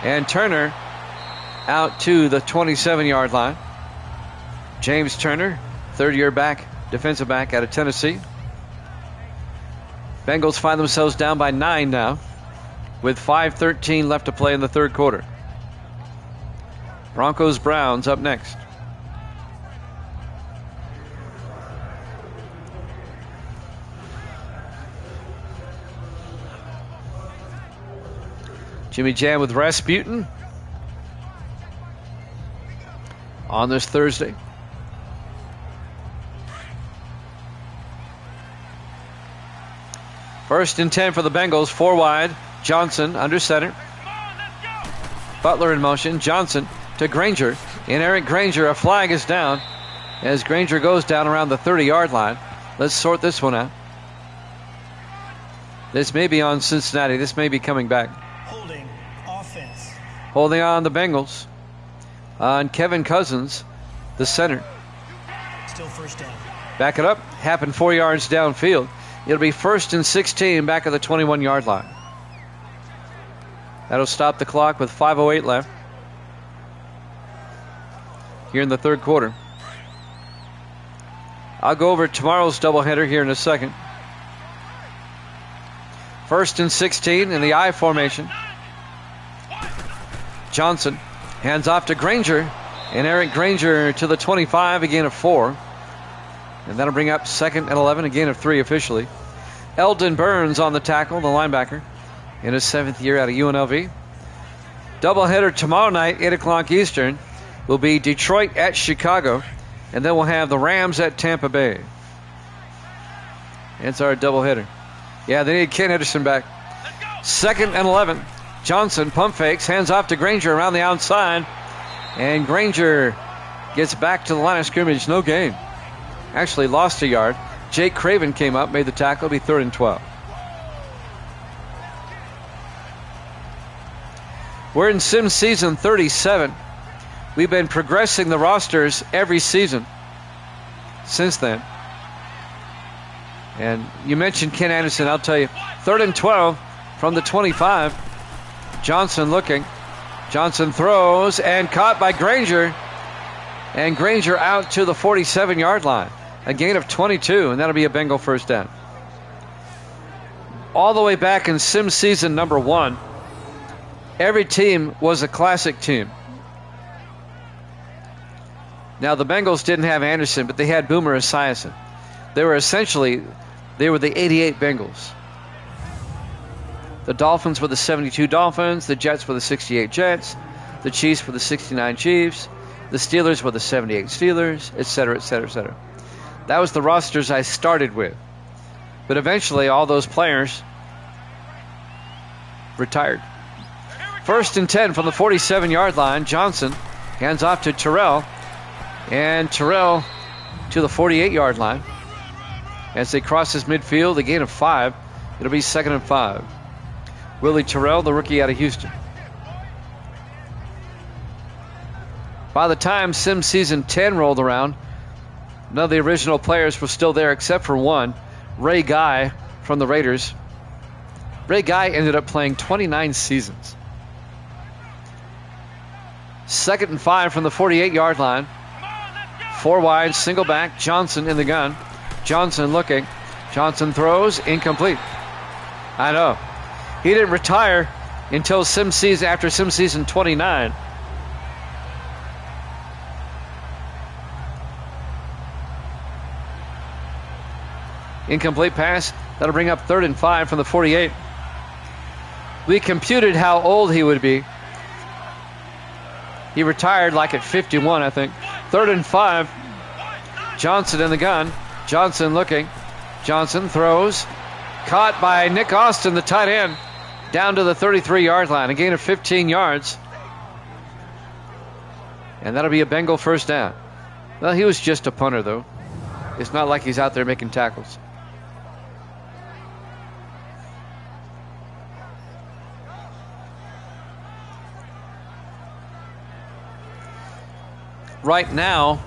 And Turner out to the 27-yard line. James Turner, third-year back, defensive back out of Tennessee. Bengals find themselves down by 9 now, with 5:13 left to play in the third quarter. Broncos-Browns up next. Jimmy Jam with Rasputin on this Thursday. First and 10 for the Bengals, 4 wide. Johnson under center. Butler in motion. Johnson to Granger. And Eric Granger, a flag is down as Granger goes down around the 30-yard line. Let's sort this one out. This may be on Cincinnati. This may be coming back. Holding offense. Holding on the Bengals. On Kevin Cousins, the center. Still first down. Back it up. Happened 4 yards downfield. It'll be 1st and 16 back at the 21-yard line. That'll stop the clock with 5:08 left here in the third quarter. I'll go over tomorrow's doubleheader here in a second. 1st and 16 in the I formation. Johnson hands off to Granger, and Eric Granger to the 25, a gain of 4. And that'll bring up 2nd and 11, a gain of 3 officially. Eldon Burns on the tackle, the linebacker, in his 7th year out of UNLV. Doubleheader tomorrow night, 8 o'clock Eastern, will be Detroit at Chicago, and then we'll have the Rams at Tampa Bay. It's our doubleheader. Yeah, they need Ken Henderson back. 2nd and 11. Johnson pump fakes, hands off to Granger around the outside, and Granger gets back to the line of scrimmage, no gain. Actually lost a yard. Jake Craven came up, made the tackle. It'll be 3rd and 12. We're in sim season 37. We've been progressing the rosters every season since then. And you mentioned Ken Anderson. I'll tell you, 3rd and 12 from the 25. Johnson looking. Johnson throws and caught by Granger. And Granger out to the 47-yard line. A gain of 22, and that'll be a Bengal first down. All the way back in sim season number 1, every team was a classic team. Now, the Bengals didn't have Anderson, but they had Boomer Esiason. They were the 88 Bengals. The Dolphins were the 72 Dolphins. The Jets were the 68 Jets. The Chiefs were the 69 Chiefs. The Steelers were the 78 Steelers, etc., etc., etc. That was the rosters I started with. But eventually, all those players retired. 1st and 10 from the 47-yard line. Johnson hands off to Terrell. And Terrell to the 48-yard line. As they cross his midfield, a gain of 5. It'll be 2nd and 5. Willie Terrell, the rookie out of Houston. By the time sim season 10 rolled around, none of the original players were still there except for one, Ray Guy from the Raiders. Ray Guy ended up playing 29 seasons. 2nd and 5 from the 48-yard line. 4 wide, single back. Johnson in the gun. Johnson looking. Johnson throws, incomplete. I know. He didn't retire until after sim season 29. Incomplete pass. That'll bring up 3rd and 5 from the 48. We computed how old he would be. He retired like at 51, I think. 3rd and 5. Johnson in the gun. Johnson looking. Johnson throws. Caught by Nick Austin, the tight end, down to the 33-yard line. A gain of 15 yards. And that'll be a Bengal first down. Well, he was just a punter, though. It's not like he's out there making tackles. Right now,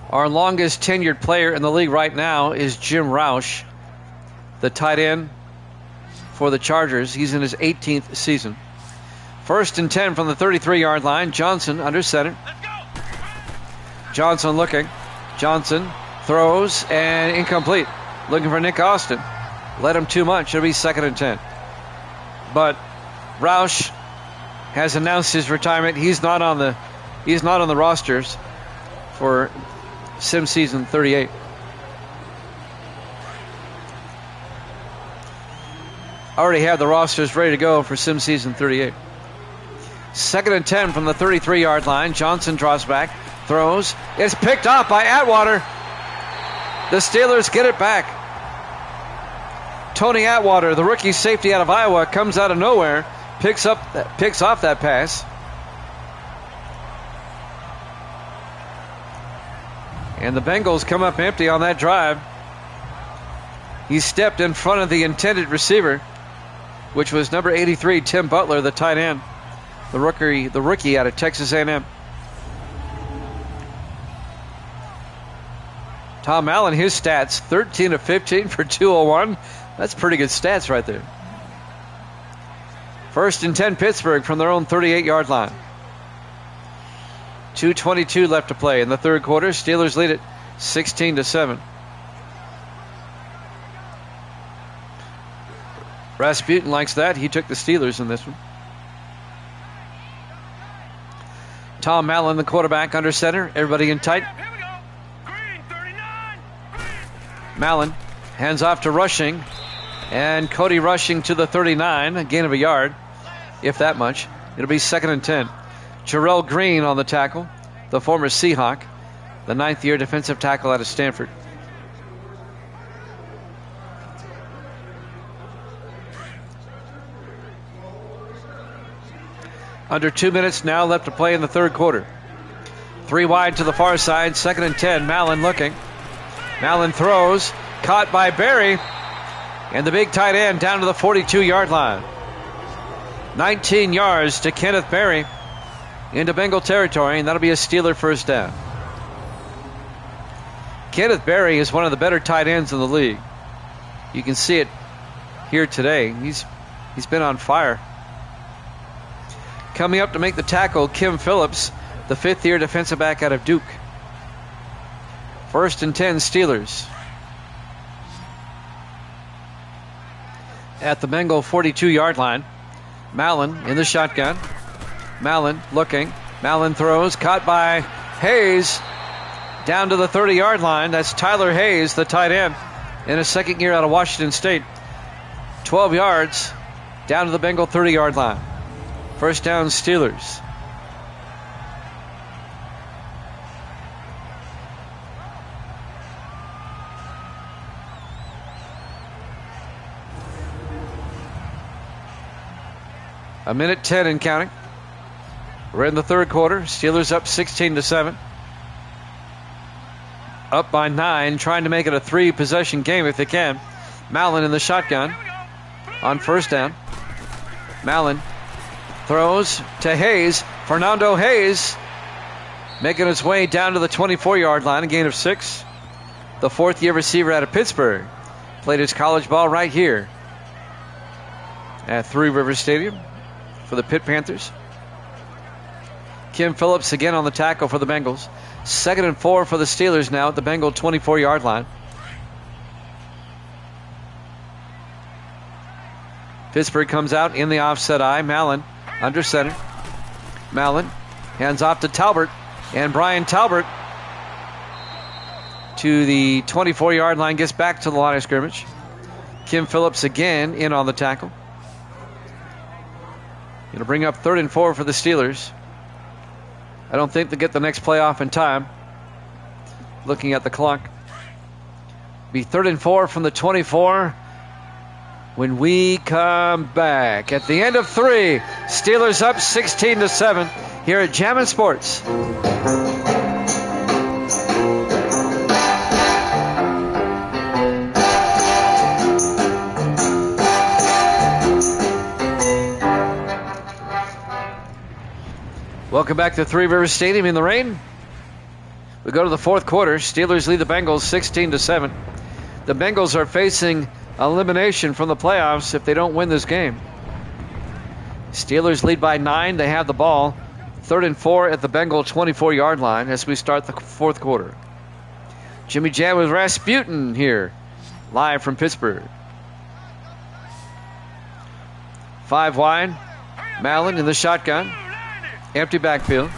our longest tenured player in the league right now is Jim Roush, the tight end for the Chargers. He's in his 18th season. 1st and 10 from the 33-yard line. Johnson under center. Johnson looking. Johnson throws and incomplete. Looking for Nick Austin. Let him too much. It'll be 2nd and 10. But Roush has announced his retirement. He's not on the rosters for sim season 38. I already have the rosters ready to go for sim season 38. 2nd and 10 from the 33-yard line. Johnson draws back, throws. It's picked off by Atwater. The Steelers get it back. Tony Atwater, the rookie safety out of Iowa, comes out of nowhere, picks off that pass. And the Bengals come up empty on that drive. He stepped in front of the intended receiver, which was number 83, Tim Butler, the tight end, the rookie out of Texas A&M. Tom Allen, his stats, 13 of 15 for 201. That's pretty good stats right there. 1st and 10 Pittsburgh from their own 38-yard line. 2:22 left to play in the 3rd quarter. Steelers lead it 16-7. Rasputin likes that. He took the Steelers in this one. Tom Allen, the quarterback, under center. Everybody in tight. Here we go. Green 39. Mallon hands off to Rushing. And Cody Rushing to the 39. A gain of a yard, if that much. It'll be 2nd and 10. Jarrell Green on the tackle, the former Seahawk, the 9th-year defensive tackle out of Stanford. Under 2 minutes now left to play in the 3rd quarter. 3 wide to the far side, 2nd and 10. Mallon looking. Mallon throws, caught by Berry, and the big tight end down to the 42-yard line. 19 yards to Kenneth Berry into Bengal territory, and that'll be a Steeler first down. Kenneth Berry is one of the better tight ends in the league. You can see it here today. He's been on fire. Coming up to make the tackle, Kim Phillips, the 5th-year defensive back out of Duke. 1st and 10 Steelers. At the Bengal 42-yard line, Mallon in the shotgun. Mallon looking. Mallon throws. Caught by Hayes down to the 30-yard line. That's Tyler Hayes, the tight end, in his 2nd year out of Washington State. 12 yards down to the Bengal 30-yard line. First down, Steelers. A minute 10 and counting. We're in the 3rd quarter. Steelers up 16-7. Up by 9, trying to make it a 3-possession game if they can. Mallon in the shotgun on 1st down. Mallon throws to Hayes. Fernando Hayes making his way down to the 24-yard line, a gain of 6. The 4th-year receiver out of Pittsburgh. Played his college ball right here at Three Rivers Stadium for the Pitt Panthers. Kim Phillips again on the tackle for the Bengals. 2nd and 4 for the Steelers now at the Bengal 24-yard line. Pittsburgh comes out in the offset eye. Mallon under center. Mallon hands off to Talbert. And Brian Talbert to the 24-yard line, gets back to the line of scrimmage. Kim Phillips again in on the tackle. It'll bring up 3rd and 4 for the Steelers. I don't think they'll get the next play off in time. Looking at the clock. Be 3rd and 4 from the 24 when we come back. At the end of 3, Steelers up 16-7 here at Jammin' Sports. Welcome back to Three Rivers Stadium in the rain. We go to the 4th quarter. Steelers lead the Bengals 16-7. The Bengals are facing elimination from the playoffs if they don't win this game. Steelers lead by 9. They have the ball. 3rd and 4 at the Bengal 24-yard line as we start the 4th quarter. Jimmy Jam with Rasputin here, live from Pittsburgh. 5 wide. Mallon in the shotgun. Empty backfield.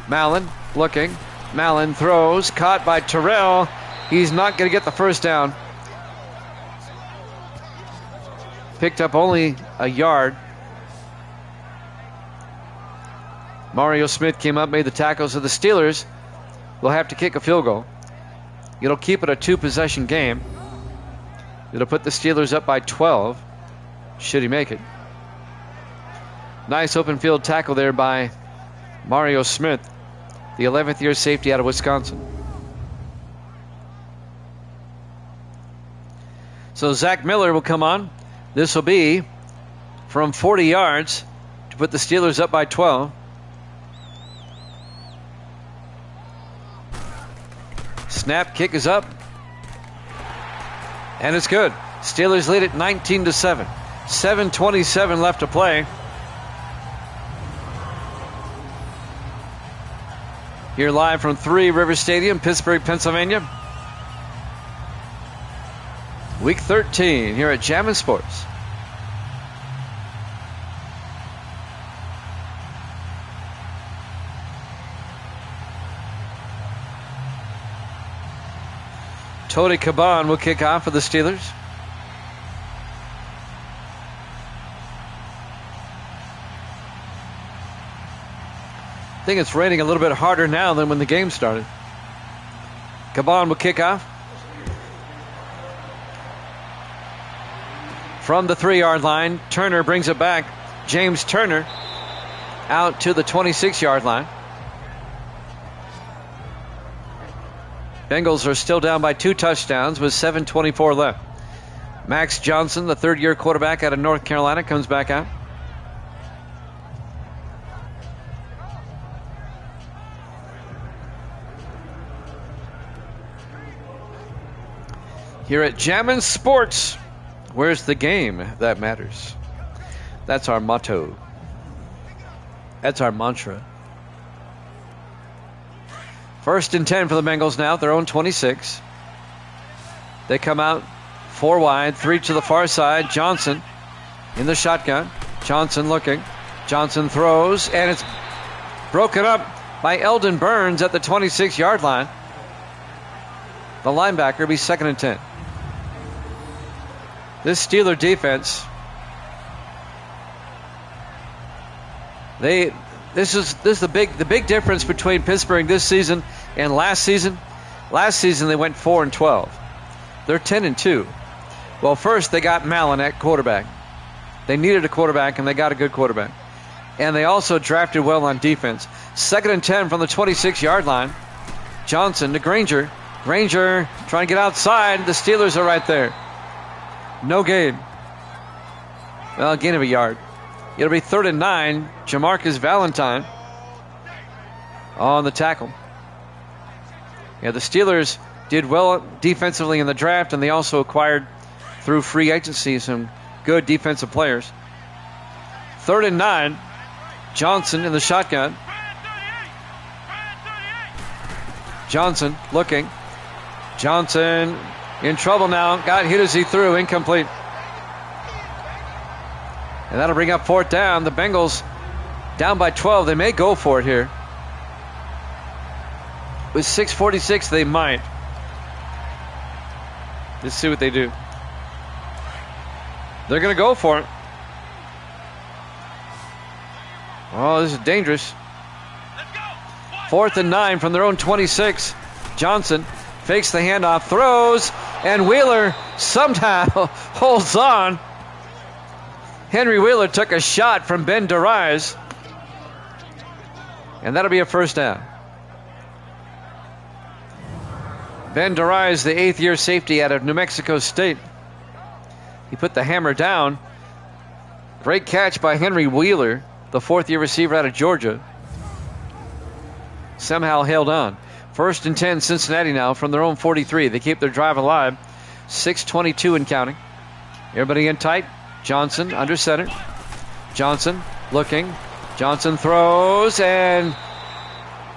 Mallon looking. Mallon throws. Caught by Terrell. He's not going to get the first down. Picked up only a yard. Mario Smith came up, made the tackles. So the Steelers will have to kick a field goal. It'll keep it a 2-possession game. It'll put the Steelers up by 12. Should he make it? Nice open field tackle there by Mario Smith, the 11th year safety out of Wisconsin. So Zach Miller will come on. This will be from 40 yards to put the Steelers up by 12. Snap, kick is up. And it's good. Steelers lead it 19-7. 7:27 left to play. Here live from Three Rivers Stadium, Pittsburgh, Pennsylvania. Week 13 here at Jammin' Sports. Tony Caban will kick off for the Steelers. I think it's raining a little bit harder now than when the game started. Caban will kick off. From the 3-yard line, Turner brings it back. James Turner out to the 26-yard line. Bengals are still down by 2 touchdowns with 7:24 left. Max Johnson, the 3rd-year quarterback out of North Carolina, comes back out. Here at Jammin' Sports, where's the game that matters? That's our motto. That's our mantra. 1st and 10 for the Bengals now, their own 26. They come out 4 wide, 3 to the far side. Johnson in the shotgun. Johnson looking. Johnson throws, and it's broken up by Eldon Burns at the 26-yard line. The linebacker will be 2nd and 10. This Steeler defense, this is the big difference between Pittsburgh this season and last season. Last season they went 4-12. They're 10-2. Well, first they got Mallon at quarterback. They needed a quarterback and they got a good quarterback. And they also drafted well on defense. 2nd and 10 from the 26-yard line. Johnson to Granger. Granger trying to get outside. The Steelers are right there. No gain. Well, a gain of a yard. It'll be 3rd and 9. Jamarcus Valentine on the tackle. Yeah, the Steelers did well defensively in the draft, and they also acquired through free agency some good defensive players. 3rd and 9. Johnson in the shotgun. Johnson looking. Johnson in trouble now. Got hit as he threw. Incomplete. And that'll bring up fourth down. The Bengals down by 12. They may go for it here. With 6:46, they might. Let's see what they do. They're going to go for it. Oh, this is dangerous. 4th and 9 from their own 26. Johnson fakes the handoff, throws, and Wheeler somehow holds on. Henry Wheeler took a shot from Ben DeRise, and that'll be a first down. Ben DeRise, the 8th-year safety out of New Mexico State. He put the hammer down. Great catch by Henry Wheeler, the 4th-year receiver out of Georgia. Somehow held on. 1st and 10, Cincinnati now from their own 43. They keep their drive alive. 6:22 and counting. Everybody in tight. Johnson under center. Johnson looking. Johnson throws, and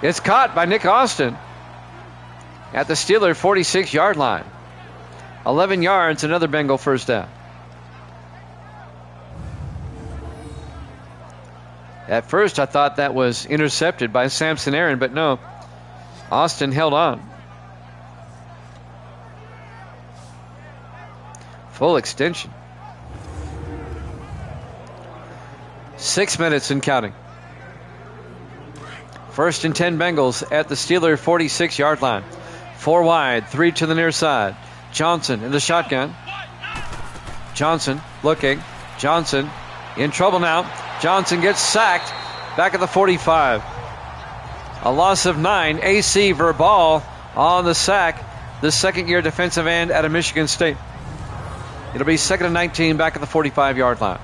it's caught by Nick Austin at the Steeler 46-yard line. 11 yards, another Bengal first down. At first, I thought that was intercepted by Samson Aaron, but no. Austin held on. Full extension. 6 minutes and counting. 1st and 10 Bengals at the Steeler 46-yard line. 4 wide, 3 to the near side. Johnson in the shotgun. Johnson looking. Johnson in trouble now. Johnson gets sacked back at the 45. A loss of 9. AC Verbal on the sack. The 2nd-year defensive end out of Michigan State. It'll be 2nd and 19 back at the 45-yard line.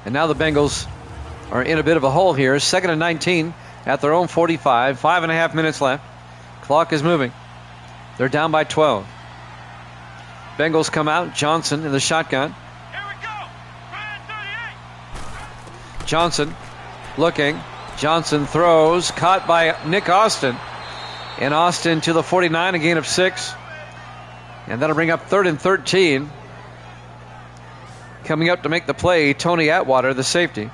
And now the Bengals are in a bit of a hole here. 2nd and 19 at their own 45. 5.5 minutes left. Clock is moving. They're down by 12. Bengals come out. Johnson in the shotgun. Here we go. 38. Johnson looking. Johnson throws. Caught by Nick Austin. And Austin to the 49, a gain of 6. And that'll bring up 3rd and 13. Coming up to make the play, Tony Atwater, the safety.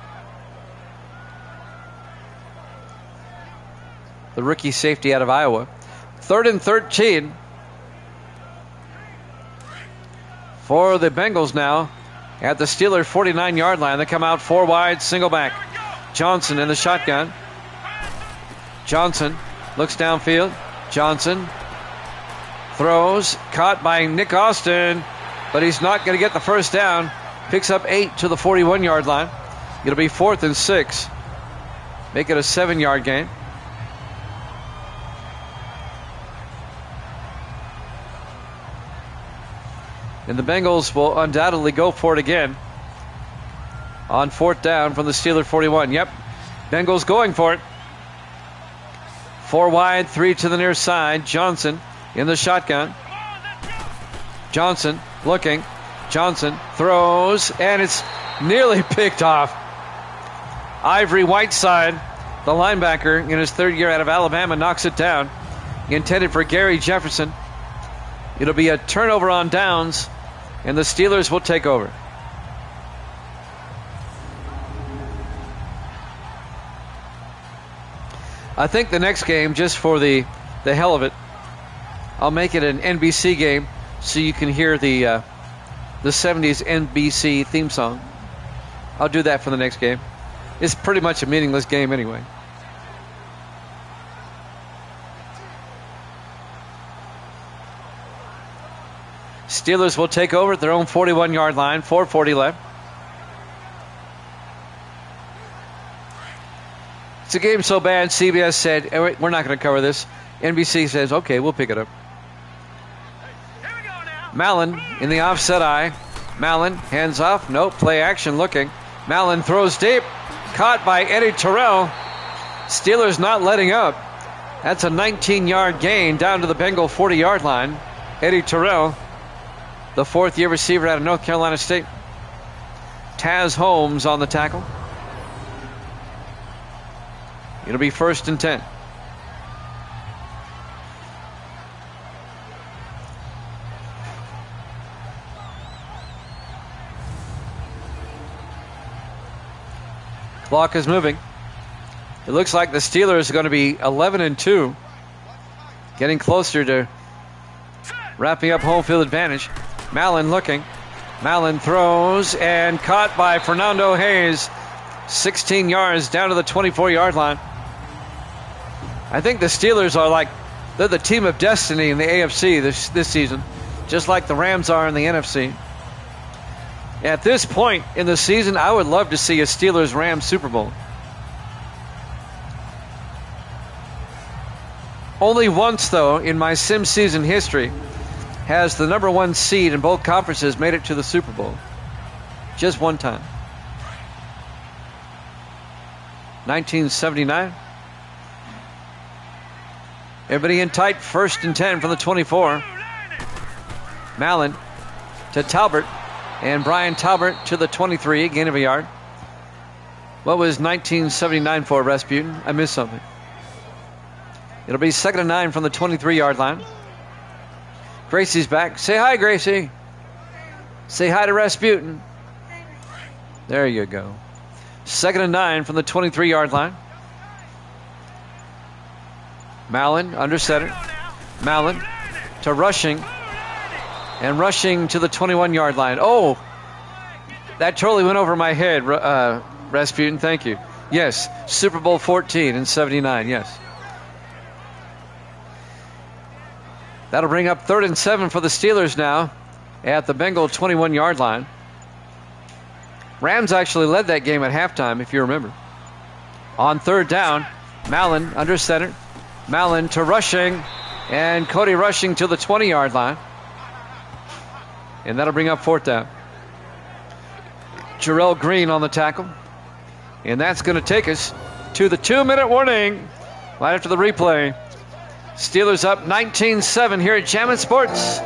The rookie safety out of Iowa. 3rd and 13 for the Bengals now at the Steelers 49-yard line. They come out 4 wide, single back. Johnson in the shotgun. Johnson looks downfield. Johnson throws, caught by Nick Austin, but he's not going to get the first down. Picks up 8 to the 41-yard line. It'll be 4th and 6. Make it a 7-yard gain. And the Bengals will undoubtedly go for it again on 4th down from the Steeler 41. Yep, Bengals going for it. 4 wide, 3 to the near side. Johnson in the shotgun. Johnson looking. Johnson throws, and it's nearly picked off. Ivory Whiteside, the linebacker in his 3rd year out of Alabama, knocks it down. Intended for Gary Jefferson. It'll be a turnover on downs, and the Steelers will take over. I think the next game, just for the hell of it, I'll make it an NBC game so you can hear the 70s NBC theme song. I'll do that for the next game. It's pretty much a meaningless game anyway. Steelers will take over at their own 41-yard line. 4:40 left. It's a game so bad, CBS said, hey, we're not going to cover this. NBC says, okay, we'll pick it up. Mallon in the offset eye. Mallon, hands off. Nope, play action looking. Mallon throws deep. Caught by Eddie Terrell. Steelers not letting up. That's a 19-yard gain down to the Bengal 40-yard line. Eddie Terrell, the fourth-year receiver out of North Carolina State. Taz Holmes on the tackle. It'll be 1st and 10. Clock is moving. It looks like the Steelers are going to be 11 and 2, getting closer to wrapping up home field advantage. Mallon looking. Mallon throws and caught by Fernando Hayes. 16 yards down to the 24-yard line. I think the Steelers are they're the team of destiny in the AFC this season, just like the Rams are in the NFC. At this point in the season, I would love to see a Steelers-Rams Super Bowl. Only once, though, in my sim season history has the number 1 seed in both conferences made it to the Super Bowl. Just one time. 1979. Everybody in tight, 1st and 10 from the 24. Mallon to Talbert. And Brian Talbert to the 23, gain of a yard. What was 1979 for, Rasputin? I missed something. It'll be 2nd and 9 from the 23-yard line. Gracie's back. Say hi, Gracie. Say hi to Rasputin. There you go. 2nd and 9 from the 23-yard line. Mallon under center. Mallon to Rushing. And Rushing to the 21-yard line. Oh, that totally went over my head, Rasputin. Thank you. Yes, Super Bowl 14 in 79, yes. That'll bring up 3rd and 7 for the Steelers now at the Bengal 21-yard line. Rams actually led that game at halftime, if you remember. On 3rd down, Mallon under center. Mallon to Rushing. And Cody Rushing to the 20-yard line. And that'll bring up 4th down. Jarrell Green on the tackle. And that's going to take us to the 2-minute warning right after the replay. Steelers up 19-7 here at Jammin' Sports.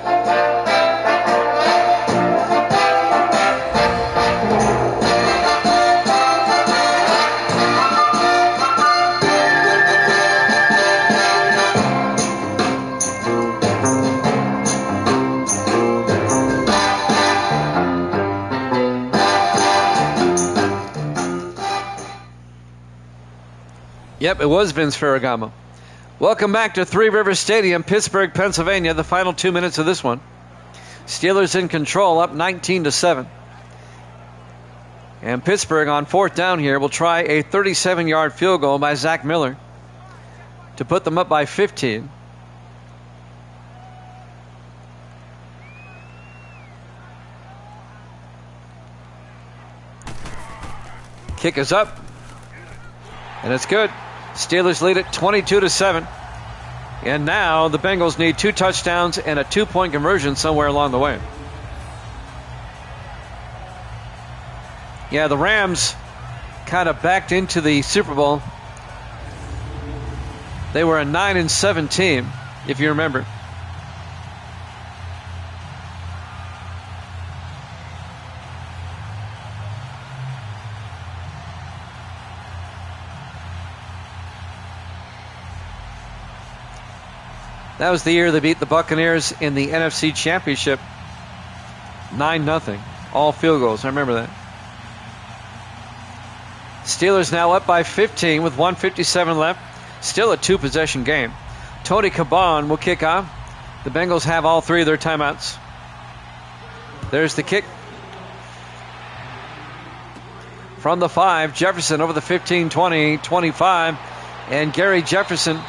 Yep, it was Vince Ferragamo. Welcome back to Three Rivers Stadium, Pittsburgh, Pennsylvania. The final 2 minutes of this one. Steelers in control, up 19-7. And Pittsburgh on 4th down here will try a 37-yard field goal by Zach Miller to put them up by 15. Kick is up. And it's good. Steelers lead it 22-7. And now the Bengals need 2 touchdowns and a 2-point conversion somewhere along the way. Yeah, the Rams kind of backed into the Super Bowl. They were a 9-7 team, if you remember. That was the year they beat the Buccaneers in the NFC Championship 9-0. All field goals. I remember that. Steelers now up by 15 with 1:57 left. Still a 2-possession game. Tony Caban will kick off. The Bengals have all 3 of their timeouts. There's the kick. From the 5, Jefferson over the 15, 20, 25. And Gary Jefferson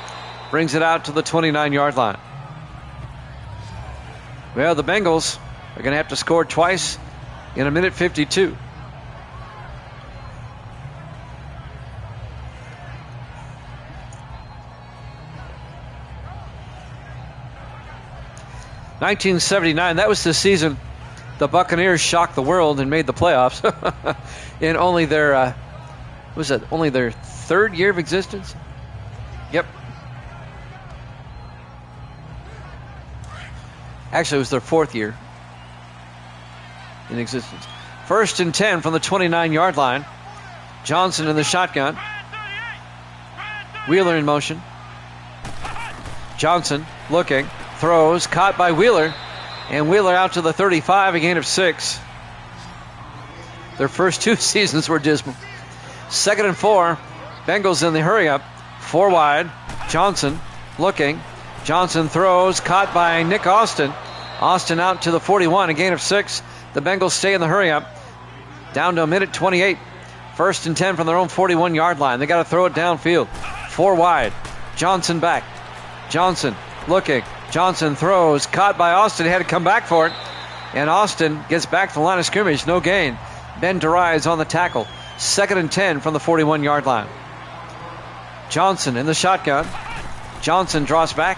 brings it out to the 29-yard line. Well, the Bengals are going to have to score twice in 1:52. (1979). That was the season the Buccaneers shocked the world and made the playoffs in only their only their 3rd year of existence. Yep. Actually, it was their 4th year in existence. 1st and 10 from the 29-yard line. Johnson in the shotgun. Wheeler in motion. Johnson looking, throws, caught by Wheeler, and Wheeler out to the 35, a gain of 6. Their first 2 seasons were dismal. 2nd and 4, Bengals in the hurry up, 4 wide. Johnson looking, Johnson throws, caught by Nick Austin. Austin out to the 41, a gain of 6. The Bengals stay in the hurry up, down to a minute 28. 1st and 10 from their own 41-yard line. They got to throw it downfield. 4 wide. Johnson back. Johnson looking. Johnson throws. Caught by Austin. He had to come back for it. And Austin gets back to the line of scrimmage. No gain. Ben Durai is on the tackle. 2nd and 10 from the 41-yard line. Johnson in the shotgun. Johnson draws back.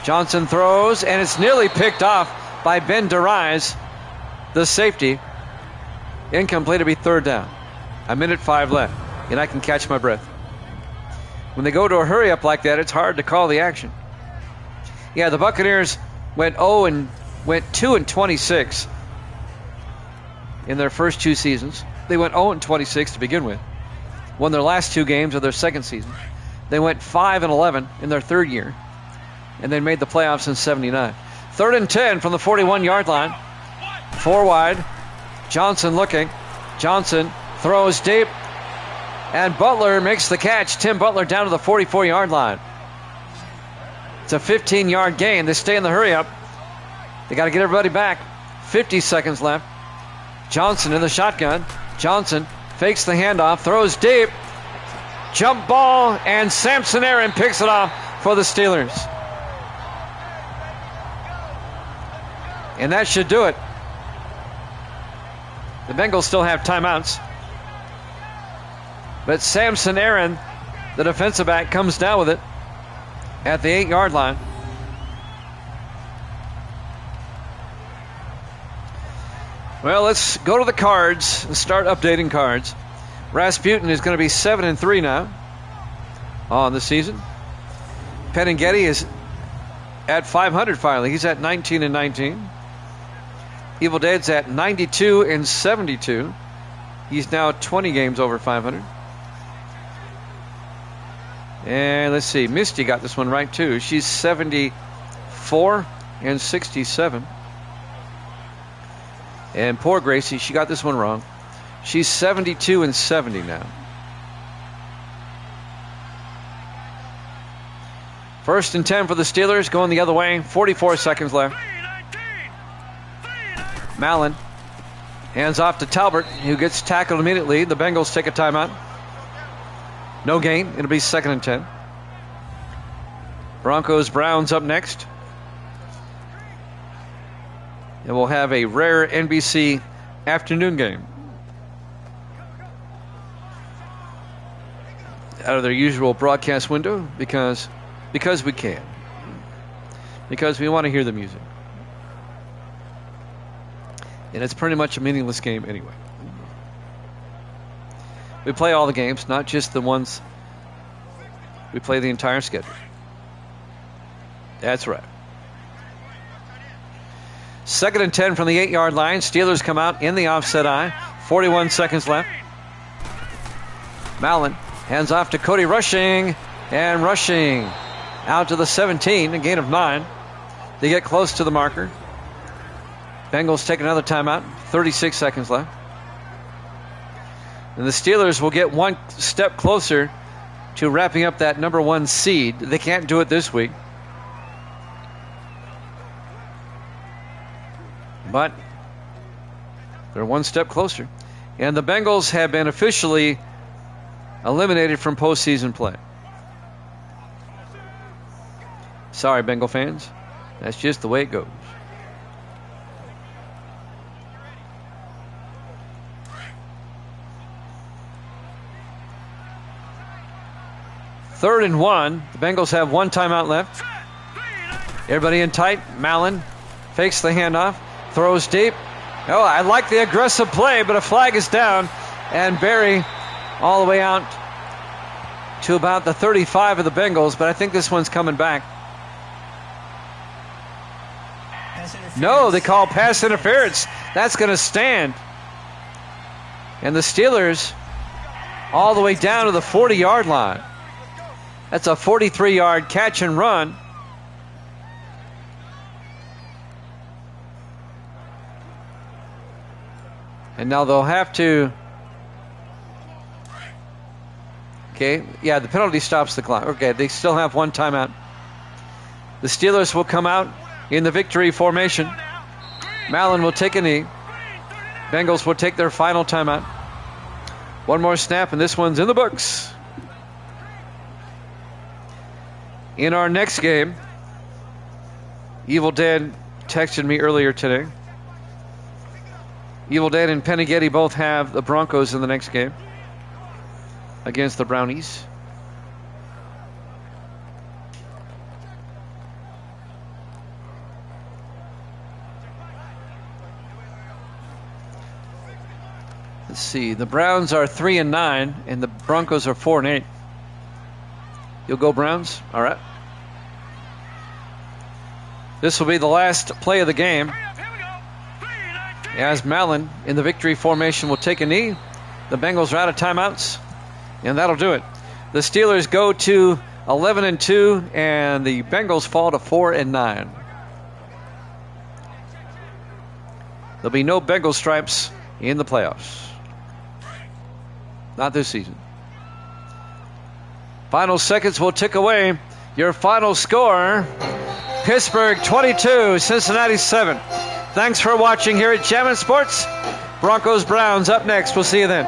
Johnson throws. And it's nearly picked off by Ben Durai, the safety. Incomplete to be 3rd down. A minute 5 left. And I can catch my breath. When they go to a hurry up like that, it's hard to call the action. Yeah, the Buccaneers went 2 and 26 in their first 2 seasons. They went 0 and 26 to begin with. Won their last 2 games of their second season. They went 5 and 11 in their 3rd year, and they made the playoffs in '79. 3rd and 10 from the 41-yard line. 4 wide. Johnson looking. Johnson throws deep, and Butler makes the catch. Tim Butler down to the 44-yard line. It's a 15-yard gain. They stay in the hurry up. They got to get everybody back. 50 seconds left. Johnson in the shotgun. Johnson fakes the handoff, throws deep. Jump ball, and Samson Aaron picks it off for the Steelers. And that should do it. The Bengals still have timeouts. But Samson Aaron, the defensive back, comes down with it at the 8-yard line. Well, let's go to the cards and start updating cards. Rasputin is going to be 7-3 now on the season. Penningetti is at 500 finally. He's at 19-19. Evil Dead's at 92-72. He's now 20 games over 500. And let's see, Misty got this one right too. She's 74-67. And poor Gracie, she got this one wrong. She's 72-70 now. 1st and 10 for the Steelers, going the other way. 44 seconds left. Mallon hands off to Talbert, who gets tackled immediately. The Bengals take a timeout. No gain. It'll be 2nd and 10. Broncos-Browns up next. And we'll have a rare NBC afternoon game. Out of their usual broadcast window because we can. Because we want to hear the music. And it's pretty much a meaningless game anyway. We play all the games, not just the ones. We play the entire schedule. That's right. 2nd and 10 from the 8-yard line. Steelers come out in the offset eye. 41 seconds left. Mallon hands off to Cody Rushing. And Rushing out to the 17, a gain of 9. They get close to the marker. Bengals take another timeout. 36 seconds left. And the Steelers will get one step closer to wrapping up that number 1 seed. They can't do it this week. But they're one step closer. And the Bengals have been officially eliminated from postseason play. Sorry, Bengal fans. That's just the way it goes. Third and 1. The Bengals have 1 timeout left. Everybody in tight. Mallon fakes the handoff. Throws deep. Oh, I like the aggressive play, but a flag is down. And Barry all the way out to about the 35 of the Bengals, but I think this one's coming back. Pass interference. No, they call pass interference. That's going to stand. And the Steelers all the way down to the 40-yard line. That's a 43-yard catch and run. And now they'll have to... Okay, yeah, the penalty stops the clock. Okay, they still have one timeout. The Steelers will come out in the victory formation. Mallon will take a knee. Bengals will take their final timeout. One more snap, and this one's in the books. In our next game, Evil Dad texted me earlier today. Evil Dad and Penighetti both have the Broncos in the next game against the Brownies. Let's see. The Browns are 3-9, and the Broncos are 4-8. You'll go Browns? All right. This will be the last play of the game. As Mallon in the victory formation will take a knee. The Bengals are out of timeouts, and that'll do it. The Steelers go to 11-2, and the Bengals fall to 4-9. There'll be no Bengal stripes in the playoffs. Not this season. Final seconds will tick away. Your final score, Pittsburgh 22, Cincinnati 7. Thanks for watching here at Jammin' Sports. Broncos Browns up next. We'll see you then.